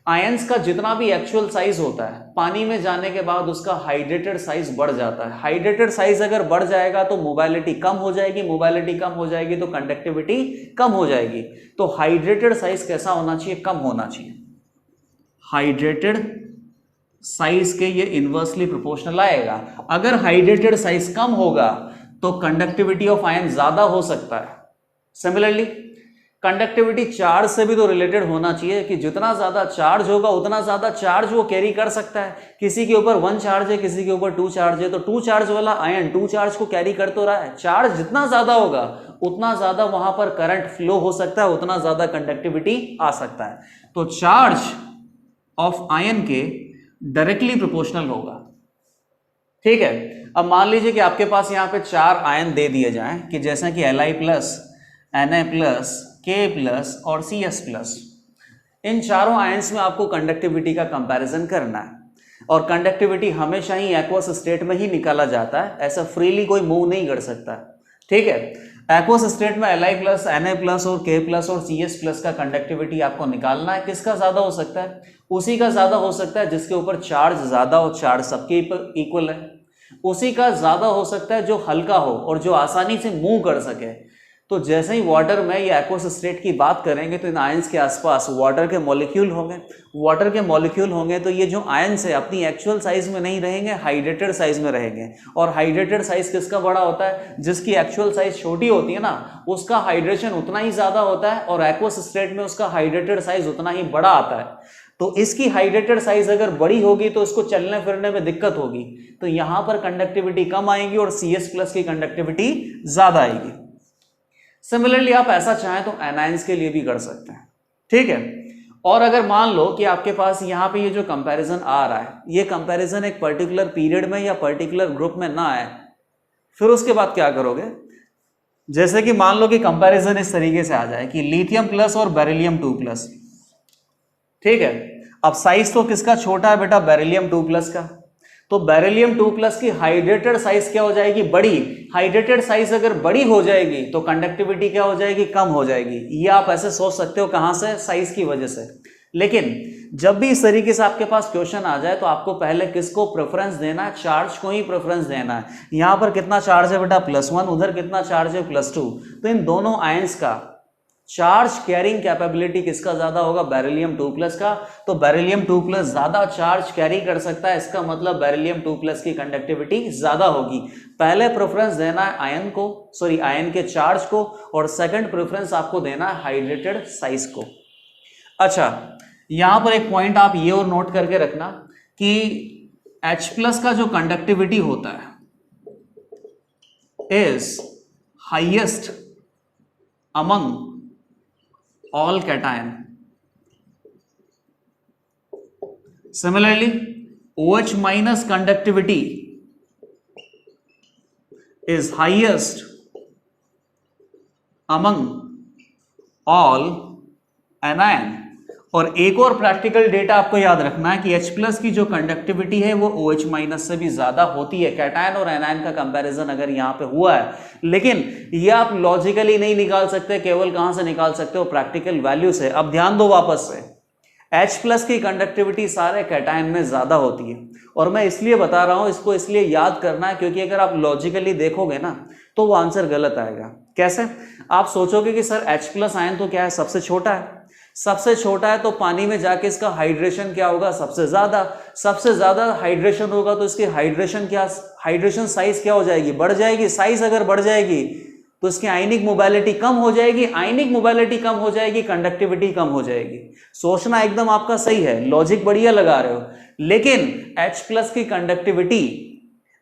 आयंस का जितना भी एक्चुअल साइज होता है, पानी में जाने के बाद उसका हाइड्रेटेड साइज बढ़ जाता है। हाइड्रेटेड साइज अगर बढ़ जाएगा तो मोबाइलिटी कम हो जाएगी, मोबाइलिटी कम हो जाएगी तो कंडक्टिविटी कम हो जाएगी। तो हाइड्रेटेड साइज कैसा होना चाहिए? कम होना चाहिए। हाइड्रेटेड साइज के ये इनवर्सली प्रोपोर्शनल आएगा। अगर हाइड्रेटेड साइज कम होगा तो कंडक्टिविटी ऑफ आयन ज्यादा हो सकता है। सिमिलरली कंडक्टिविटी चार्ज से भी तो रिलेटेड होना चाहिए कि जितना ज्यादा चार्ज होगा उतना ज्यादा चार्ज वो कैरी कर सकता है। किसी के ऊपर 1 चार्ज है, किसी के ऊपर 2 चार्ज है, तो 2 चार्ज वाला आयन 2 चार्ज को कैरी कर तो रहा है। चार्ज जितना ज्यादा होगा उतना ज्यादा वहां पर करंट फ्लो हो सकता है, उतना ज्यादा कंडक्टिविटी आ सकता है। तो चार्ज ऑफ आयन के डायरेक्टली प्रोपोर्शनल होगा। ठीक है, अब मान लीजिए कि आपके पास यहां पे 4 आयन दे दिए जाएं कि जैसा कि Li plus, Na plus, K plus और Cs प्लस। इन चारों आयंस में आपको कंडक्टिविटी का कंपैरिजन करना है, और कंडक्टिविटी हमेशा ही एक्वस स्टेट में ही निकाला जाता है, ऐसा फ्रीली कोई मूव नहीं कर सकता। ठीक है, एक्वस स्टेट में Li प्लस, Na प्लस और K प्लस और Cs प्लस का कंडक्टिविटी आपको निकालना है। किसका ज्यादा हो सकता है? उसी का ज्यादा हो सकता है जिसके ऊपर चार्ज ज्यादा हो, चार्ज सबके इक्वल है। उसी का ज्यादा हो सकता है जो हल्का हो और जो आसानी से मूव कर सके। तो जैसे ही वाटर में या एक्वस स्टेट की बात करेंगे तो इन आयंस के आसपास वाटर के मॉलिक्यूल होंगे। वाटर के मॉलिक्यूल होंगे तो ये जो आयंस है अपनी एक्चुअल साइज में नहीं रहेंगे, हाइड्रेटेड साइज में रहेंगे। और हाइड्रेटेड साइज किसका बड़ा होता है? जिसकी एक्चुअल साइज छोटी होती है ना, उसका हाइड्रेशन उतना ही ज्यादा होता है, और एक्वस स्टेट में उसका हाइड्रेटेड साइज उतना ही बड़ा आता है। तो इसकी हाइड्रेटेड साइज अगर बड़ी होगी तो इसको चलने फिरने में दिक्कत होगी, तो यहां पर कंडक्टिविटी कम आएगी और Cs प्लस की कंडक्टिविटी ज्यादा आएगी। सिमिलरली आप ऐसा चाहें तो एनायंस के लिए भी कर सकते हैं। ठीक है, और अगर मान लो कि आपके पास यहाँ पे ये जो कंपैरिजन आ रहा है, ये कंपैरिजन एक पर्टिकुलर पीरियड में या पर्टिकुलर ग्रुप में ना आए, फिर उसके बाद क्या करोगे? जैसे कि मान लो कि कंपैरिजन इस तरीके से आ जाए कि लिथियम प्लस और बेरिलियम 2 प्लस। ठीक है, अब साइज तो किसका छोटा है बेटा? बेरिलियम 2 प्लस का। तो बेरिलियम 2 प्लस की हाइड्रेटेड साइज क्या हो जाएगी? बड़ी। हाइड्रेटेड साइज अगर बड़ी हो जाएगी तो कंडक्टिविटी क्या हो जाएगी? कम हो जाएगी। ये आप ऐसे सोच सकते हो, कहां से? साइज की वजह से। लेकिन जब भी इस तरीके से आपके पास क्वेश्चन आ जाए तो आपको पहले किसको प्रेफरेंस देना है? चार्ज को ही प्रेफरेंस देना है। यहां पर कितना चार्ज है बेटा? +1। उधर कितना चार्ज है? +2। तो इन दोनों आयंस का चार्ज कैरिंग कैपेबिलिटी किसका ज्यादा होगा? बेरिलियम 2 प्लस का। तो बेरिलियम 2 प्लस ज्यादा चार्ज कैरी कर सकता है, इसका मतलब बेरिलियम 2 प्लस की कंडक्टिविटी ज्यादा होगी। पहले प्रेफरेंस देना है आयन को, सॉरी आयन के चार्ज को, और सेकंड प्रेफरेंस आपको देना है हाइड्रेटेड साइज को। अच्छा, यहां पर एक पॉइंट आप ये और नोट करके रखना कि H प्लस का जो कंडक्टिविटी होता है is highest among all cation. Similarly, OH minus conductivity is highest among all anion. और एक और प्रैक्टिकल डेटा आपको याद रखना है कि H प्लस की जो कंडक्टिविटी है वो OH माइनस से भी ज्यादा होती है। कैटायन और एनायन का कंपैरिजन अगर यहाँ पे हुआ है, लेकिन ये आप लॉजिकली नहीं निकाल सकते, केवल कहां से निकाल सकते हो? प्रैक्टिकल वैल्यू से। अब ध्यान दो वापस से, H प्लस की कंडक्टिविटी सारे कैटायन में ज्यादा होती है, और मैं इसलिए बता रहा हूं, इसको इसलिए याद करना है क्योंकि अगर आप लॉजिकली देखोगे ना तो वो आंसर गलत आएगा। कैसे? आप सोचोगे कि सर H प्लस आयन तो क्या है? सबसे छोटा है। सबसे छोटा है तो पानी में जाके इसका हाइड्रेशन क्या होगा? सबसे ज्यादा। सबसे ज्यादा हाइड्रेशन होगा तो इसकी हाइड्रेशन साइज क्या हो जाएगी? बढ़ जाएगी। साइज अगर बढ़ जाएगी तो इसकी आयनिक मोबिलिटी कम हो जाएगी। आयनिक मोबिलिटी कम हो जाएगी, कंडक्टिविटी कम हो जाएगी। सोचना एकदम आपका सही है, लॉजिक बढ़िया लगा रहे हो, लेकिन H प्लस की कंडक्टिविटी,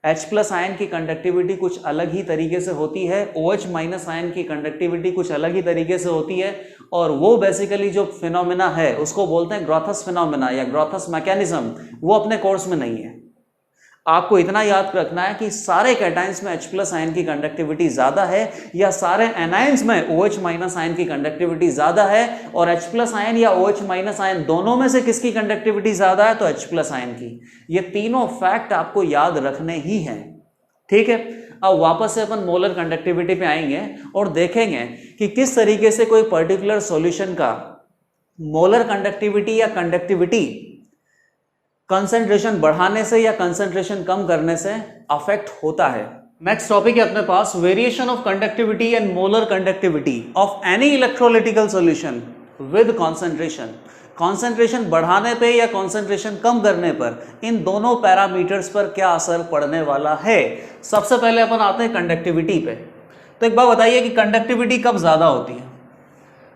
H प्लस आयन की कंडक्टिविटी कुछ अलग ही तरीके से होती है, OH माइनस आयन की कंडक्टिविटी कुछ अलग ही तरीके से होती है, और वो बेसिकली जो फिनोमेना है उसको बोलते हैं ग्रोथस फिनोमेना या ग्रोथस मैकेनिज्म। वो अपने कोर्स में नहीं है। आपको इतना याद रखना है कि सारे कैटायंस में H प्लस आयन की कंडक्टिविटी ज्यादा है, या सारे एनायंस में OH माइनस आयन की कंडक्टिविटी ज्यादा है, और H प्लस आयन या OH माइनस आयन दोनों में से किसकी कंडक्टिविटी ज्यादा है? तो H प्लस आयन की। ये तीनों फैक्ट आपको याद रखने ही हैं। ठीक है, अब वापस से अपन मोलर कंडक्टिविटी पे आएंगे और देखेंगे कि किस तरीके से कोई पर्टिकुलर सॉल्यूशन का मोलर कंडक्टिविटी या कंडक्टिविटी कंसंट्रेशन बढ़ाने से या कंसंट्रेशन कम करने से अफेक्ट होता है। नेक्स्ट टॉपिक है अपने पास variation of conductivity and molar conductivity of any electrolytical solution with concentration. Concentration बढ़ाने पे या कंसंट्रेशन कम करने पर इन दोनों पैरामीटर्स पर क्या असर पड़ने वाला है। सबसे पहले अपन आते हैं कंडक्टिविटी पे। तो एक बात बताइए कि कंडक्टिविटी कब ज्यादा होती है?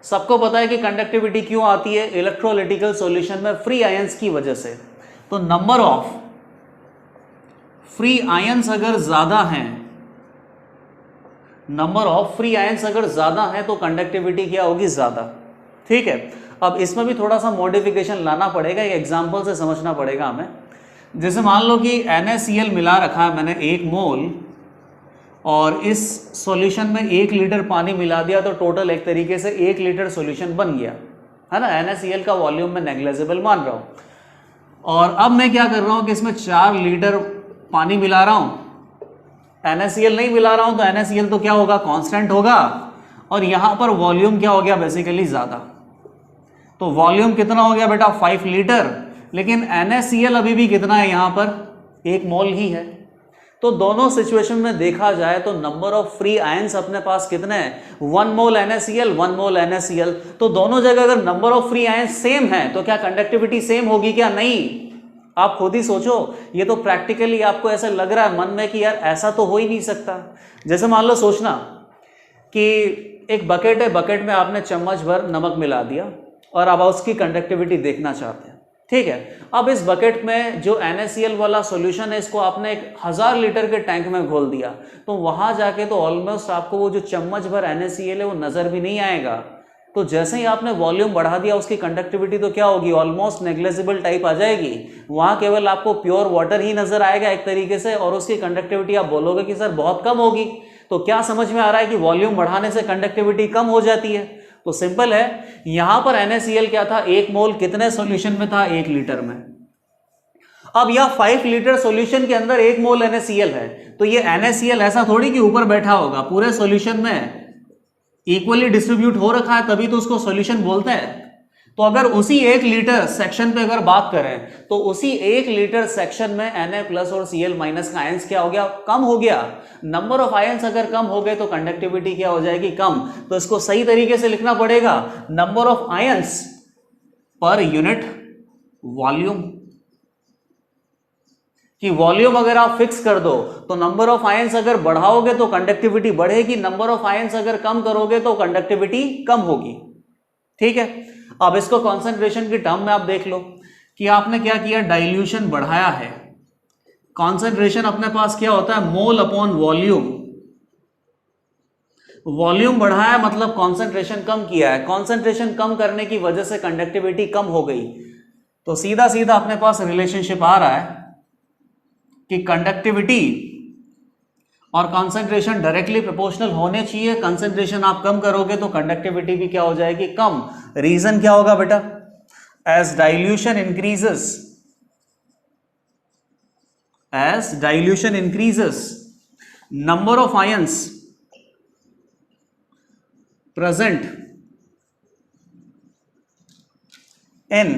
सबको पता है कि कंडक्टिविटी क्यों आती है, इलेक्ट्रोलिटिकल सॉल्यूशन में फ्री आयंस की वजह से। तो नंबर ऑफ फ्री आयंस अगर ज्यादा हैं, नंबर ऑफ फ्री आयंस अगर ज्यादा है तो कंडक्टिविटी क्या होगी, ज्यादा। ठीक है, अब इसमें भी थोड़ा सा मॉडिफिकेशन लाना पड़ेगा, एक एग्जांपल से समझना पड़ेगा हमें। जैसे मान लो कि NaCl मिला रखा है मैंने 1 मोल, और इस सॉल्यूशन में 1 लीटर पानी मिला दिया, तो टोटल एक तरीके से 1 लीटर सॉल्यूशन बन गया, है ना। NaCl का वॉल्यूम मैं नेग्लिजिबल मान रहा हूँ। और अब मैं क्या कर रहा हूँ कि इसमें 4 लीटर पानी मिला रहा हूँ, NaCl नहीं मिला रहा हूँ, तो NaCl तो क्या होगा, कांस्टेंट होगा, और यहाँ पर वॉल्यूम क्या हो गया, बेसिकली ज़्यादा। तो वॉल्यूम कितना हो गया बेटा, 5 लीटर, लेकिन NaCl अभी भी कितना है, यहाँ पर 1 मोल ही है। तो दोनों सिचुएशन में देखा जाए तो नंबर ऑफ फ्री आयंस अपने पास कितने हैं, 1 मोल NaCl 1 मोल NaCl। तो दोनों जगह अगर number of free ions same है तो क्या कंडक्टिविटी सेम होगी, क्या नहीं? आप खुद ही सोचो, ये तो प्रैक्टिकली आपको ऐसा लग रहा है मन में कि यार ऐसा तो हो ही नहीं सकता। जैसे मान लो सोचना कि एक बकेट है, बकेट में आपने चम्मच भर नमक मिला दिया और अब उसकी कंडक्टिविटी देखना चाहते हैं। ठीक है, अब इस बकेट में जो NaCl वाला सॉल्यूशन है, इसको आपने 1000 लीटर के टैंक में घोल दिया, तो वहां जाके तो ऑलमोस्ट आपको वो जो चम्मच भर NaCl है वो नजर भी नहीं आएगा। तो जैसे ही आपने वॉल्यूम बढ़ा दिया, उसकी कंडक्टिविटी तो क्या होगी, ऑलमोस्ट नेग्लिजिबल टाइप आ जाएगी। वहां केवल आपको प्योर वाटर ही नजर आएगा एक तरीके से, और उसकी कंडक्टिविटी आप बोलोगे कि सर बहुत कम होगी। तो क्या समझ में आ रहा है कि वॉल्यूम बढ़ाने से कंडक्टिविटी कम हो जाती है? तो सिंपल है, यहां पर NaCl क्या था, 1 मोल कितने सॉल्यूशन में था, 1 लीटर में। अब यह 5 लीटर सॉल्यूशन के अंदर 1 मोल NaCl है, तो ये NaCl ऐसा थोड़ी कि ऊपर बैठा होगा, पूरे सॉल्यूशन में इक्वली डिस्ट्रीब्यूट हो रखा है, तभी तो उसको सॉल्यूशन बोलते हैं। तो अगर उसी 1 लीटर सेक्शन पे अगर बात करें, तो उसी 1 लीटर सेक्शन में Na प्लस और Cl माइनस का आयंस क्या हो गया, कम हो गया। नंबर ऑफ आयंस अगर कम हो गए तो कंडक्टिविटी क्या हो जाएगी, कम। तो इसको सही तरीके से लिखना पड़ेगा, number of ions per unit volume. कि वॉल्यूम अगर आप फिक्स कर दो तो नंबर ऑफ आयंस अगर बढ़ाओगे तो कंडक्टिविटी बढ़ेगी, नंबर ऑफ आयंस अगर कम करोगे तो कंडक्टिविटी कम होगी। ठीक है, अब इसको कॉन्सेंट्रेशन की टर्म में आप देख लो कि आपने क्या किया, डाइल्यूशन बढ़ाया है। कॉन्सेंट्रेशन अपने पास क्या होता है, मोल अपॉन वॉल्यूम। वॉल्यूम बढ़ाया मतलब कॉन्सेंट्रेशन कम किया है, कॉन्सेंट्रेशन कम करने की वजह से कंडक्टिविटी कम हो गई। तो सीधा सीधा अपने पास रिलेशनशिप आ रहा है कि कंडक्टिविटी और कंसंट्रेशन डायरेक्टली प्रोपोर्शनल होने चाहिए। कंसंट्रेशन आप कम करोगे तो कंडक्टिविटी भी क्या हो जाएगी, कम। रीजन क्या होगा बेटा, as dilution increases number of ions present in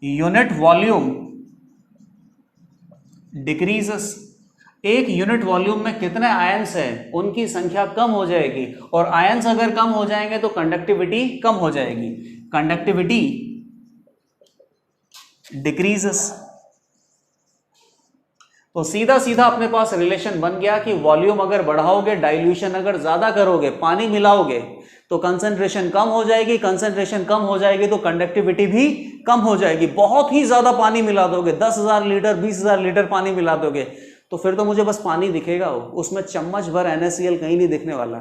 unit volume decreases. एक यूनिट वॉल्यूम में कितने आयंस हैं उनकी संख्या कम हो जाएगी, और आयंस अगर कम हो जाएंगे तो कंडक्टिविटी कम हो जाएगी, कंडक्टिविटी डिक्रीजेस। तो सीधा सीधा अपने पास रिलेशन बन गया कि वॉल्यूम अगर बढ़ाओगे, डाइल्यूशन अगर ज्यादा करोगे, पानी मिलाओगे तो कंसंट्रेशन कम हो जाएगी, कंसंट्रेशन कम हो जाएगी तो कंडक्टिविटी भी कम हो जाएगी। बहुत ही ज्यादा पानी मिला दोगे, 10,000 लीटर 20,000 लीटर पानी मिला दोगे तो फिर तो मुझे बस पानी दिखेगा, उसमें चम्मच भर NaCl कहीं नहीं दिखने वाला।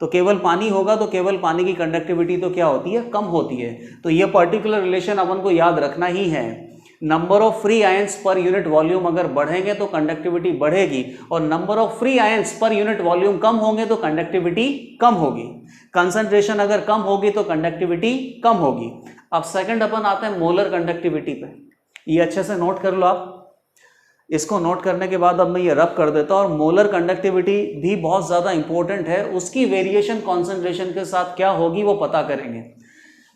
तो केवल पानी होगा तो केवल पानी की कंडक्टिविटी तो क्या होती है, कम होती है। तो ये पर्टिकुलर रिलेशन अपन को याद रखना ही है। Number of free ions per unit volume अगर बढ़ेंगे तो कंडक्टिविटी बढ़ेगी, और number of free ions per unit volume कम होंगे तो कंडक्टिविटी कम होगी। कंसंट्रेशन अगर कम होगी तो कंडक्टिविटी कम होगी। अब सेकंड अपन आते हैं मोलर कंडक्टिविटी पे। ये अच्छे से नोट कर लो आप। इसको नोट करने के बाद अब मैं ये रब कर देता हूं, और मोलर कंडक्टिविटी भी बहुत ज्यादा इंपॉर्टेंट है, उसकी वेरिएशन कॉन्सेंट्रेशन के साथ क्या होगी वो पता करेंगे।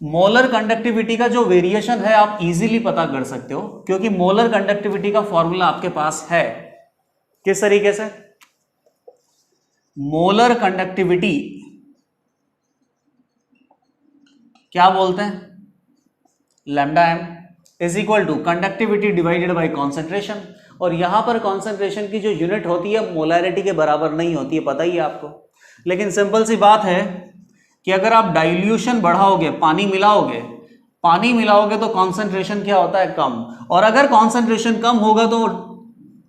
मोलर कंडक्टिविटी का जो वेरिएशन है आप इजीली पता कर सकते हो, क्योंकि मोलर कंडक्टिविटी का फॉर्मूला आपके पास है। किस तरीके से, मोलर कंडक्टिविटी क्या बोलते हैं, lambda M is equal to conductivity divided by concentration. और यहां पर कॉन्सेंट्रेशन की जो यूनिट होती है मोलैरिटी के बराबर नहीं होती है, पता ही है आपको। लेकिन सिंपल सी बात है कि अगर आप डाइल्यूशन बढ़ाओगे, पानी मिलाओगे तो कॉन्सेंट्रेशन क्या होता है, कम, और अगर कॉन्सेंट्रेशन कम होगा तो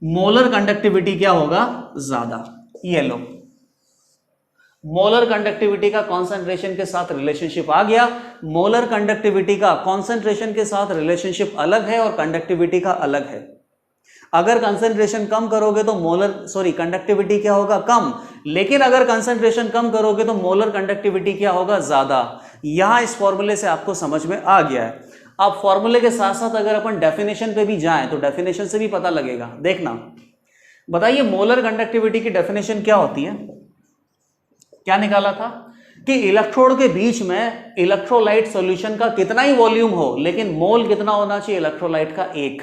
मोलर कंडक्टिविटी क्या होगा, ज्यादा। ये लो, मोलर कंडक्टिविटी का कॉन्सेंट्रेशन के साथ रिलेशनशिप आ गया। मोलर कंडक्टिविटी का कॉन्सेंट्रेशन के साथ रिलेशनशिप अलग है और कंडक्टिविटी का अलग है। अगर कंसेंट्रेशन कम करोगे तो कंडक्टिविटी क्या होगा, कम, लेकिन अगर कंसेंट्रेशन कम करोगे तो मोलर कंडक्टिविटी क्या होगा, ज्यादा। यहां इस फॉर्मूले से आपको समझ में आ गया है। अब फॉर्मूले के साथ साथ अगर अपन डेफिनेशन पे भी जाएं तो डेफिनेशन से भी पता लगेगा। देखना, बताइए मोलर कंडक्टिविटी की डेफिनेशन क्या होती है। क्या निकाला था कि इलेक्ट्रोड के बीच में इलेक्ट्रोलाइट सॉल्यूशन का कितना ही वॉल्यूम हो, लेकिन मोल कितना होना चाहिए इलेक्ट्रोलाइट का, 1।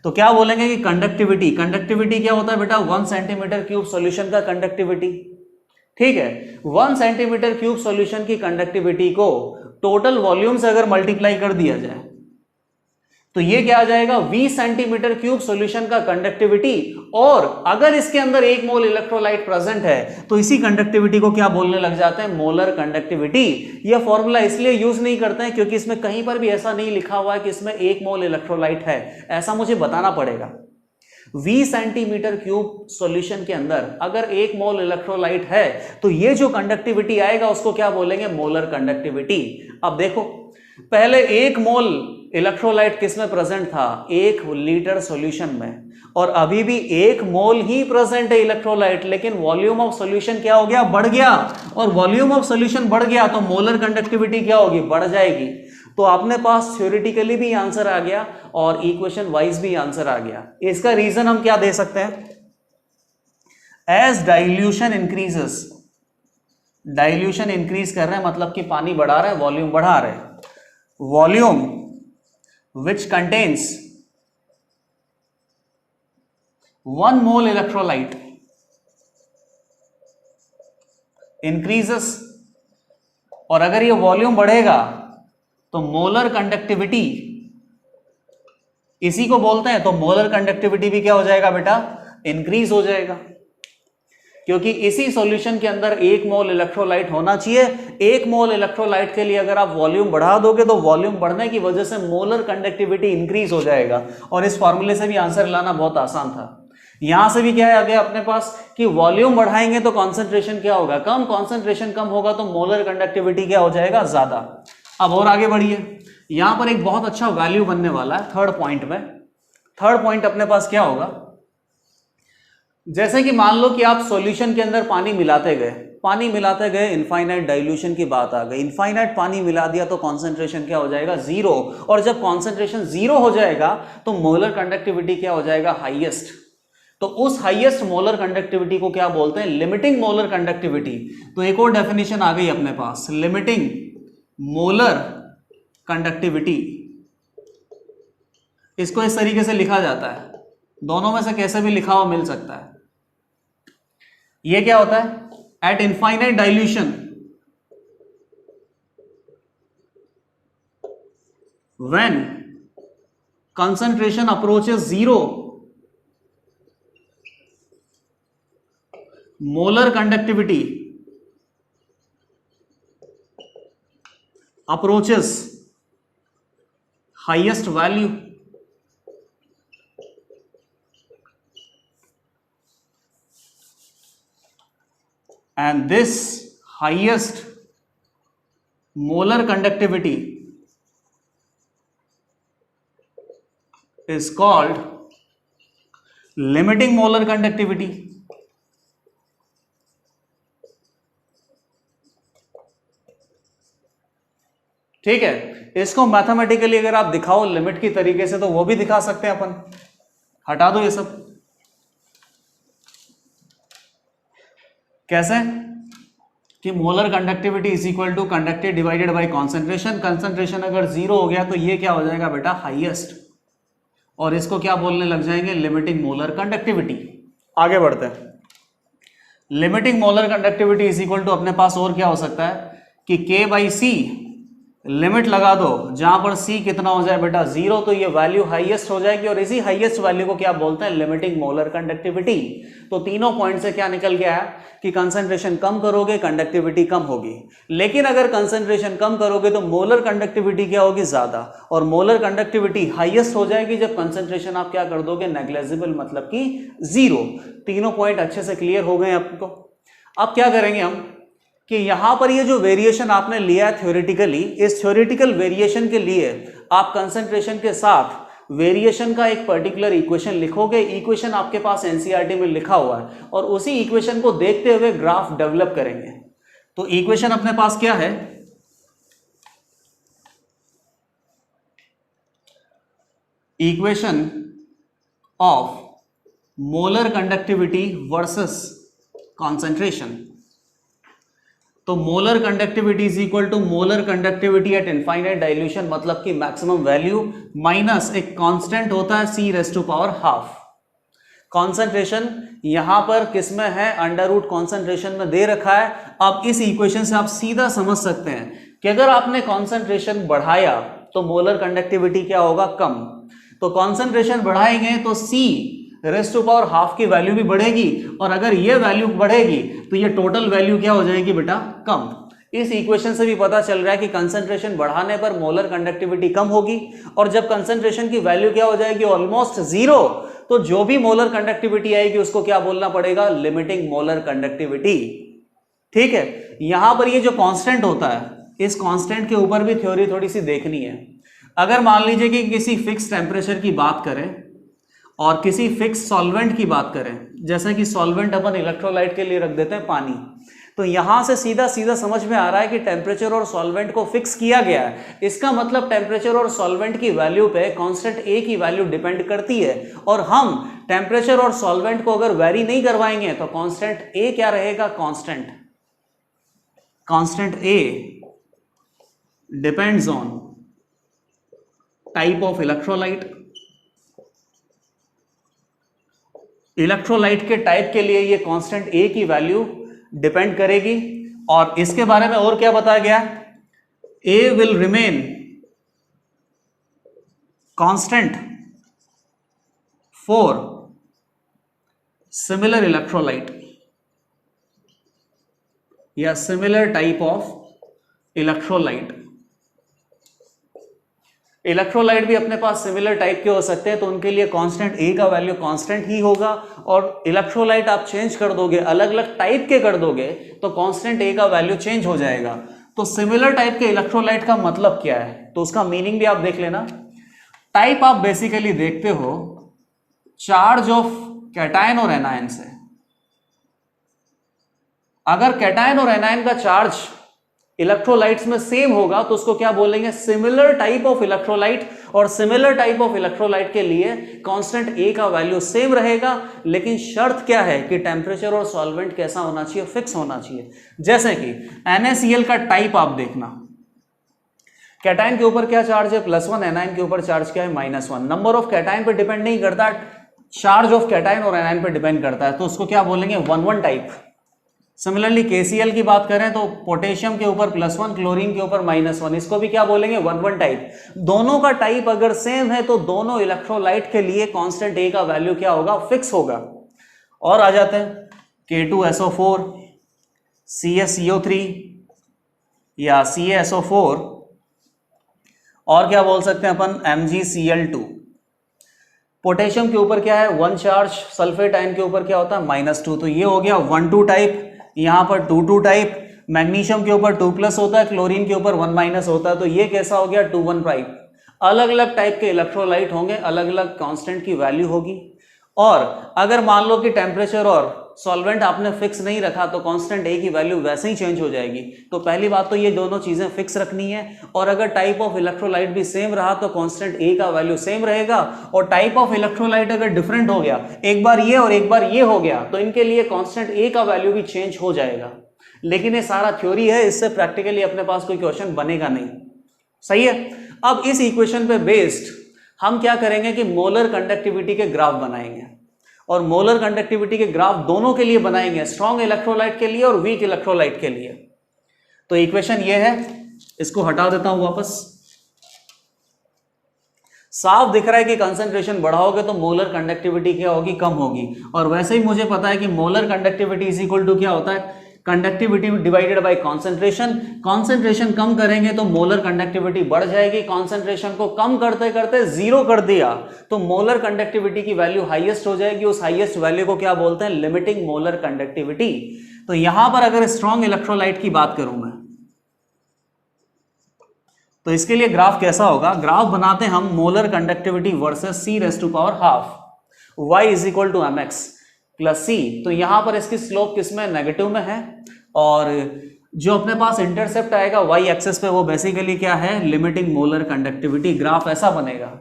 तो क्या बोलेंगे कि कंडक्टिविटी क्या होता है बेटा, 1 सेंटीमीटर क्यूब सॉल्यूशन का कंडक्टिविटी। ठीक है, 1 सेंटीमीटर क्यूब सॉल्यूशन की कंडक्टिविटी को टोटल वॉल्यूम से अगर मल्टीप्लाई कर दिया जाए तो ये क्या आ जाएगा, 20 सेंटीमीटर क्यूब सॉल्यूशन का कंडक्टिविटी, और अगर इसके अंदर 1 मोल इलेक्ट्रोलाइट प्रेजेंट है तो इसी कंडक्टिविटी को क्या बोलने लग जाते हैं, मोलर कंडक्टिविटी। यह फॉर्मूला इसलिए यूज नहीं करते हैं क्योंकि इसमें कहीं पर भी ऐसा नहीं लिखा हुआ है कि इसमें 1 मोल इलेक्ट्रोलाइट है, ऐसा मुझे बताना पड़ेगा। 20 सेंटीमीटर क्यूब सॉल्यूशन के अंदर अगर 1 मोल इलेक्ट्रोलाइट है तो ये जो कंडक्टिविटी आएगा उसको क्या बोलेंगे, मोलर कंडक्टिविटी। अब देखो, पहले 1 मोल इलेक्ट्रोलाइट किस में प्रेजेंट था, 1 लीटर सॉल्यूशन में, और अभी भी 1 मोल ही प्रेजेंट है इलेक्ट्रोलाइट, लेकिन वॉल्यूम ऑफ सॉल्यूशन क्या हो गया, बढ़ गया, और वॉल्यूम ऑफ सॉल्यूशन बढ़ गया तो मोलर कंडक्टिविटी क्या होगी, बढ़ जाएगी। तो अपने पास थ्योरेटिकली भी आंसर आ गया और इक्वेशन वाइज भी आंसर आ गया। इसका रीजन हम क्या दे सकते हैं, as dilution increases, dilution increase कर रहे हैं मतलब कि पानी बढ़ा रहे हैं, वॉल्यूम बढ़ा रहे हैं, volume which contains 1 mole electrolyte increases, और अगर ये वॉल्यूम बढ़ेगा तो मोलर कंडक्टिविटी, इसी को बोलते हैं, तो मोलर कंडक्टिविटी भी क्या हो जाएगा बेटा, इंक्रीज हो जाएगा, क्योंकि इसी सॉल्यूशन के अंदर 1 मोल इलेक्ट्रोलाइट होना चाहिए। 1 मोल इलेक्ट्रोलाइट के लिए अगर आप वॉल्यूम बढ़ा दोगे तो वॉल्यूम बढ़ने की वजह से मोलर कंडक्टिविटी इंक्रीज हो जाएगा, और इस फॉर्मूले से भी आंसर लाना बहुत आसान था। यहां से भी क्या आ गया अपने पास कि वॉल्यूम बढ़ाएंगे तो कॉन्सेंट्रेशन क्या होगा, कम, कॉन्सेंट्रेशन कम होगा तो मोलर कंडक्टिविटी क्या हो जाएगा, ज्यादा। अब और आगे बढ़िए, यहां पर एक बहुत अच्छा वैल्यू बनने वाला है थर्ड पॉइंट में। थर्ड पॉइंट अपने पास क्या होगा, जैसे कि मान लो कि आप सॉल्यूशन के अंदर पानी मिलाते गए, इनफाइनाइट डाइल्यूशन की बात आ गई, इनफाइनाइट पानी मिला दिया तो कॉन्सेंट्रेशन क्या हो जाएगा, 0, और जब कॉन्सेंट्रेशन 0 हो जाएगा तो मोलर कंडक्टिविटी क्या हो जाएगा, हाईएस्ट। तो उस हाईएस्ट मोलर कंडक्टिविटी को क्या बोलते हैं, लिमिटिंग मोलर कंडक्टिविटी। तो एक और डेफिनेशन आ गई अपने पास, लिमिटिंग मोलर कंडक्टिविटी। इसको इस तरीके से लिखा जाता है, दोनों में से कैसे भी लिखा हुआ मिल सकता है। ये क्या होता है, eight infinite dilution when concentration approaches 0, molar conductivity approaches highest value, and this highest molar conductivity is called limiting molar conductivity। ठीक है, इसको मैथमेटिकली अगर आप दिखाओ लिमिट की तरीके से तो वो भी दिखा सकते हैं अपन, हटा दो ये सब। कैसे कि molar conductivity is equal to conducted divided by concentration. Concentration अगर 0 हो गया तो ये क्या हो जाएगा बेटा, हाईएस्ट, और इसको क्या बोलने लग जाएंगे, लिमिटिंग मोलर कंडक्टिविटी। आगे बढ़ते हैं, limiting molar conductivity is equal to अपने पास और क्या हो सकता है कि K/C लिमिट लगा दो जहां पर C कितना हो जाए बेटा 0, तो ये वैल्यू हाईएस्ट हो जाएगी और इसी हाईएस्ट वैल्यू को क्या बोलते हैं, लिमिटिंग मोलर कंडक्टिविटी। तो तीनों पॉइंट से क्या निकल गया है कि कंसंट्रेशन कम करोगे कंडक्टिविटी कम होगी, लेकिन अगर कंसंट्रेशन कम करोगे तो मोलर कंडक्टिविटी क्या होगी, ज्यादा, और मोलर कंडक्टिविटी हाईएस्ट हो जाएगी जब कंसंट्रेशन आप क्या कर दोगे, नेग्लेजिबल, मतलब कि 0। तीनों पॉइंट अच्छे से क्लियर हो गए आपको। अब क्या करेंगे हम कि यहां पर ये जो वेरिएशन आपने लिया है थ्योरेटिकली, इस थ्योरेटिकल वेरिएशन के लिए आप कंसंट्रेशन के साथ वेरिएशन का एक पर्टिकुलर इक्वेशन लिखोगे। इक्वेशन आपके पास एनसीईआरटी में लिखा हुआ है और उसी इक्वेशन को देखते हुए ग्राफ डेवलप करेंगे। तो इक्वेशन अपने पास क्या है, equation of molar conductivity versus concentration. तो molar conductivity is equal to molar conductivity at infinite dilution, मतलब कि मैक्सिमम वैल्यू, माइनस एक कांस्टेंट होता है C⁻²। कॉन्सेंट्रेशन यहां पर किस में है, अंडर रूट कॉन्सेंट्रेशन में दे रखा है। अब इस इक्वेशन से आप सीधा समझ सकते हैं कि अगर आपने कॉन्सेंट्रेशन बढ़ाया तो मोलर कंडक्टिविटी क्या होगा, कम। तो कॉन्सेंट्रेशन बढ़ाएंगे तो C⁻² की वैल्यू भी बढ़ेगी, और अगर ये वैल्यू बढ़ेगी तो ये टोटल वैल्यू क्या हो जाएगी बेटा, कम। इस इक्वेशन से भी पता चल रहा है कि कंसंट्रेशन बढ़ाने पर मोलर कंडक्टिविटी कम होगी, और जब कंसंट्रेशन की वैल्यू क्या हो जाएगी, ऑलमोस्ट 0, तो जो भी मोलर कंडक्टिविटी आएगी उसको क्या बोलना पड़ेगा, लिमिटिंग मोलर कंडक्टिविटी। ठीक है, यहां पर ये जो कांस्टेंट होता है, इस कांस्टेंट के ऊपर भी थ्योरी थोड़ी सी देखनी है। अगर मान लीजिए कि किसी फिक्स टेम्परेचर की बात करें और किसी फिक्स सॉल्वेंट की बात करें, जैसे कि सॉल्वेंट अपन इलेक्ट्रोलाइट के लिए रख देते हैं पानी, तो यहां से सीधा सीधा समझ में आ रहा है कि टेम्परेचर और सॉल्वेंट को फिक्स किया गया है। इसका मतलब टेम्परेचर और सॉल्वेंट की वैल्यू पे कांस्टेंट ए की वैल्यू डिपेंड करती है, और हम टेम्परेचर और सॉल्वेंट को अगर वेरी नहीं करवाएंगे तो कांस्टेंट ए क्या रहेगा, constant A depends on type of electrolyte. Electrolyte के टाइप के लिए ये कांस्टेंट ए की वैल्यू डिपेंड करेगी। और इसके बारे में और क्या बताया गया, A will remain constant for similar electrolyte या similar type of electrolyte. Electrolyte भी अपने पास सिमिलर टाइप के हो सकते हैं, तो उनके लिए कांस्टेंट ए का वैल्यू कांस्टेंट ही होगा। और इलेक्ट्रोलाइट आप चेंज कर दोगे, अलग अलग टाइप के कर दोगे, तो कांस्टेंट ए का वैल्यू चेंज हो जाएगा। तो सिमिलर टाइप के इलेक्ट्रोलाइट का मतलब क्या है, तो उसका मीनिंग भी आप देख लेना। टाइप आप बेसिकली देखते हो चार्ज ऑफ कैटायन और एनायन से। अगर कैटायन और एनायन का चार्ज इलेक्ट्रोलाइट्स में सेम होगा तो उसको क्या बोलेंगे, सिमिलर टाइप ऑफ इलेक्ट्रोलाइट। और सिमिलर टाइप ऑफ इलेक्ट्रोलाइट के लिए कांस्टेंट ए का वैल्यू सेम रहेगा, लेकिन शर्त क्या है कि टेम्परेचर और सॉल्वेंट कैसा होना चाहिए, फिक्स होना चाहिए। जैसे कि NaCl का टाइप आप देखना, कैटायन के ऊपर क्या चार्ज है, +1, एनायन के ऊपर चार्ज क्या है, -1। नंबर ऑफ कैटायन पे डिपेंड नहीं करता, चार्ज ऑफ कैटायन और एनायन पे डिपेंड करता है, तो उसको क्या बोलेंगे, 1-1 टाइप। सिमिलरली KCl की बात करें तो पोटेशियम के ऊपर +1, क्लोरीन के ऊपर -1, इसको भी क्या बोलेंगे, 1-1 टाइप। दोनों का टाइप अगर सेम है तो दोनों इलेक्ट्रोलाइट के लिए कांस्टेंट ए का वैल्यू क्या होगा, फिक्स होगा। और आ जाते हैं K2SO4, CaCO3 या CaSO4, और क्या बोल सकते हैं अपन, MgCl2। पोटेशियम के ऊपर क्या है, 1 चार्ज, सल्फेट आयन के ऊपर क्या होता है, -2, तो ये हो गया 1-2 टाइप। यहां पर 2-2 टाइप। मैग्नीशियम के ऊपर 2+ होता है, क्लोरीन के ऊपर 1- होता है, तो ये कैसा हो गया, 2-1 टाइप। अलग अलग टाइप के इलेक्ट्रोलाइट होंगे, अलग अलग कांस्टेंट की वैल्यू होगी। और अगर मान लो कि टेम्परेचर और सॉल्वेंट आपने फिक्स नहीं रखा तो कांस्टेंट ए की वैल्यू वैसे ही चेंज हो जाएगी। तो पहली बात तो ये दोनों चीजें फिक्स रखनी है, और अगर टाइप ऑफ इलेक्ट्रोलाइट भी सेम रहा तो कांस्टेंट ए का वैल्यू सेम रहेगा। और टाइप ऑफ इलेक्ट्रोलाइट अगर डिफरेंट हो गया, एक बार ये और एक बार ये हो गया, तो इनके लिए कांस्टेंट ए का वैल्यू भी चेंज हो जाएगा। लेकिन ये सारा थ्योरी है, इससे प्रैक्टिकली अपने पास कोई क्वेश्चन बनेगा नहीं। सही है। अब इस इक्वेशन पे बेस्ड हम क्या करेंगे कि मोलर कंडक्टिविटी के ग्राफ बनाएंगे, और मोलर कंडक्टिविटी के ग्राफ दोनों के लिए बनाएंगे, स्ट्रॉन्ग इलेक्ट्रोलाइट के लिए और वीक इलेक्ट्रोलाइट के लिए। तो इक्वेशन ये है, इसको हटा देता हूं वापस। साफ दिख रहा है कि कंसंट्रेशन बढ़ाओगे तो मोलर कंडक्टिविटी क्या होगी, कम होगी। और वैसे ही मुझे पता है कि molar conductivity is equal to क्या होता है, conductivity divided by concentration. Concentration कम करेंगे तो मोलर कंडक्टिविटी बढ़ जाएगी। कॉन्सेंट्रेशन को कम करते करते जीरो कर दिया तो मोलर कंडक्टिविटी की वैल्यू हाईएस्ट हो जाएगी। उस हाईएस्ट वैल्यू को क्या बोलते हैं, लिमिटिंग मोलर कंडक्टिविटी। तो यहां पर अगर स्ट्रॉन्ग इलेक्ट्रोलाइट की बात करूं मैं, तो इसके लिए ग्राफ कैसा होगा, ग्राफ बनाते हम molar conductivity versus C raise to power half y is equal to mx plus C। तो यहां पर इसकी स्लोप किसमें, नेगेटिव में है, और जो अपने पास इंटरसेप्ट आएगा y एक्सिस पे वो बेसिकली क्या है, लिमिटिंग मोलर कंडक्टिविटी। ग्राफ ऐसा बनेगा,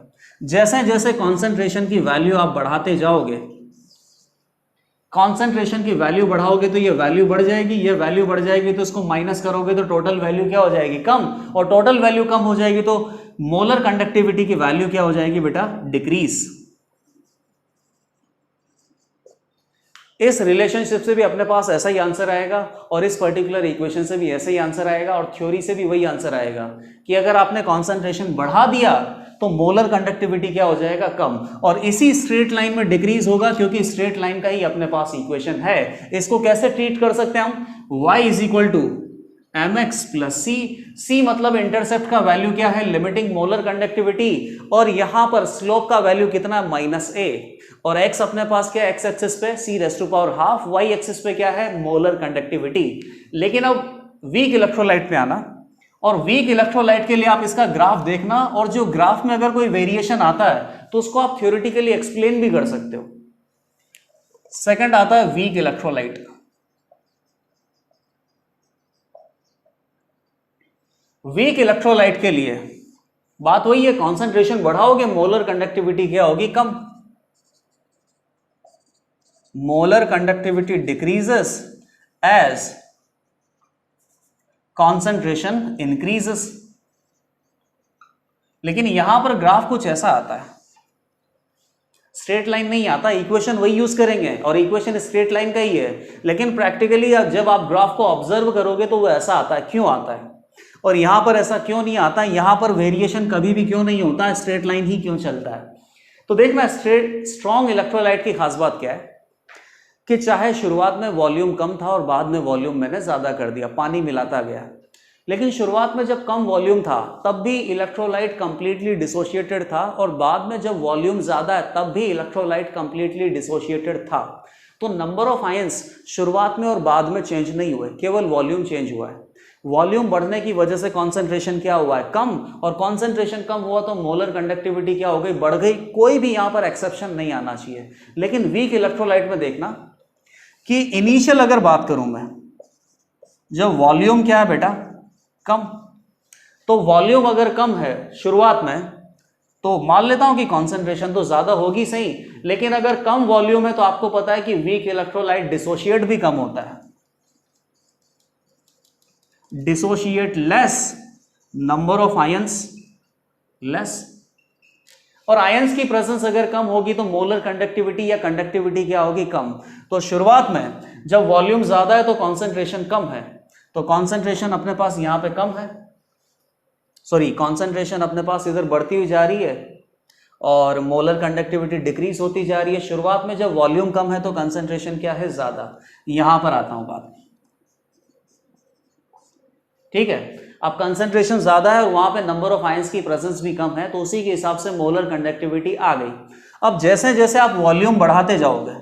जैसे जैसे कॉन्सेंट्रेशन की वैल्यू आप बढ़ाते जाओगे, कॉन्सेंट्रेशन की वैल्यू बढ़ाओगे तो ये वैल्यू बढ़ जाएगी, ये वैल्यू बढ़ जाएगी तो इसको माइनस करोगे तो टोटल वैल्यू क्या हो जाएगी, कम। और टोटल वैल्यू कम हो जाएगी तो मोलर कंडक्टिविटी की वैल्यू क्या हो जाएगी बेटा, डिक्रीज। इस रिलेशनशिप से भी अपने पास ऐसा ही आंसर आएगा और इस पर्टिकुलर इक्वेशन से भी ऐसा ही आंसर आएगा और थ्योरी से भी वही आंसर आएगा कि अगर आपने कॉन्सेंट्रेशन बढ़ा दिया तो मोलर कंडक्टिविटी क्या हो जाएगा, कम। और इसी स्ट्रेट लाइन में डिक्रीज होगा क्योंकि स्ट्रेट लाइन का ही अपने पास इक्वेशन है। इसको कैसे ट्रीट कर सकते हैं हम, y is equal to mx plus C. C मतलब इंटरसेप्ट का वैल्यू क्या है, लिमिटिंग मोलर कंडक्टिविटी, और यहां पर स्लोप का वैल्यू कितना, माइनस a, और x अपने पास क्या है, x एक्सिस पे c raise to power half, y axis पे क्या है, मोलर कंडक्टिविटी। लेकिन अब वीक इलेक्ट्रोलाइट पे आना, और वीक इलेक्ट्रोलाइट के लिए आप इसका ग्राफ देखना, और जो ग्राफ में अगर कोई वेरिएशन आता है तो उसको आप थ्योरेटिकली एक्सप्लेन भी कर सकते हो। सेकंड आता है वीक इलेक्ट्रोलाइट। वीक इलेक्ट्रोलाइट के लिए बात वही है, कॉन्सेंट्रेशन बढ़ाओगे मोलर कंडक्टिविटी क्या होगी, कम। Molar conductivity decreases as concentration increases. लेकिन यहां पर ग्राफ कुछ ऐसा आता है, स्ट्रेट लाइन नहीं आता, इक्वेशन वही यूज करेंगे और इक्वेशन स्ट्रेट लाइन का ही है, लेकिन प्रैक्टिकली जब आप ग्राफ को ऑब्जर्व करोगे तो वो ऐसा आता है। क्यों आता है और यहां पर ऐसा क्यों नहीं आता, यहां पर वेरिएशन कभी भी क्यों नहीं होता, स्ट्रेट लाइन ही क्यों चलता है। तो देखना, स्ट्रॉन्ग इलेक्ट्रोलाइट की खास बात क्या है कि चाहे शुरुआत में वॉल्यूम कम था और बाद में वॉल्यूम मैंने ज्यादा कर दिया, पानी मिलाता गया, लेकिन शुरुआत में जब कम वॉल्यूम था तब भी इलेक्ट्रोलाइट कंप्लीटली डिसोशिएटेड था, और बाद में जब वॉल्यूम ज्यादा है तब भी इलेक्ट्रोलाइट कंप्लीटली डिसोशिएटेड था। तो नंबर ऑफ आयंस शुरुआत में और बाद में चेंज नहीं हुए, केवल वॉल्यूम चेंज हुआ है। वॉल्यूम बढ़ने की वजह से कॉन्सेंट्रेशन क्या हुआ है, कम, और कॉन्सेंट्रेशन कम हुआ तो मोलर कंडक्टिविटी क्या हो गई, बढ़ गई। कोई भी यहां पर एक्सेप्शन नहीं आना चाहिए। लेकिन वीक इलेक्ट्रोलाइट में देखना कि इनिशियल अगर बात करूं मैं, जब वॉल्यूम क्या है बेटा, कम, तो वॉल्यूम अगर कम है शुरुआत में तो मान लेता हूं कि कॉन्सेंट्रेशन तो ज्यादा होगी सही, लेकिन अगर कम वॉल्यूम है तो आपको पता है कि वीक इलेक्ट्रोलाइट डिसोशिएट भी कम होता है, dissociate less, number of ions less, और आयंस की प्रेजेंस अगर कम होगी तो मोलर कंडक्टिविटी या कंडक्टिविटी क्या होगी, कम। तो शुरुआत में जब वॉल्यूम ज्यादा है तो कॉन्सेंट्रेशन कम है, तो कॉन्सेंट्रेशन अपने पास यहां पे कम है, सॉरी कॉन्सेंट्रेशन अपने पास इधर बढ़ती हुई जा रही है और मोलर कंडक्टिविटी डिक्रीज होती जा रही है। शुरुआत में जब वॉल्यूम कम है तो कंसेंट्रेशन क्या है, ज्यादा। यहां पर आता हूं बात, ठीक है। अब कंसेंट्रेशन ज्यादा है और वहां पे नंबर ऑफ आयंस की प्रेजेंस भी कम है, तो उसी के हिसाब से मोलर कंडक्टिविटी आ गई। अब जैसे जैसे आप वॉल्यूम बढ़ाते जाओगे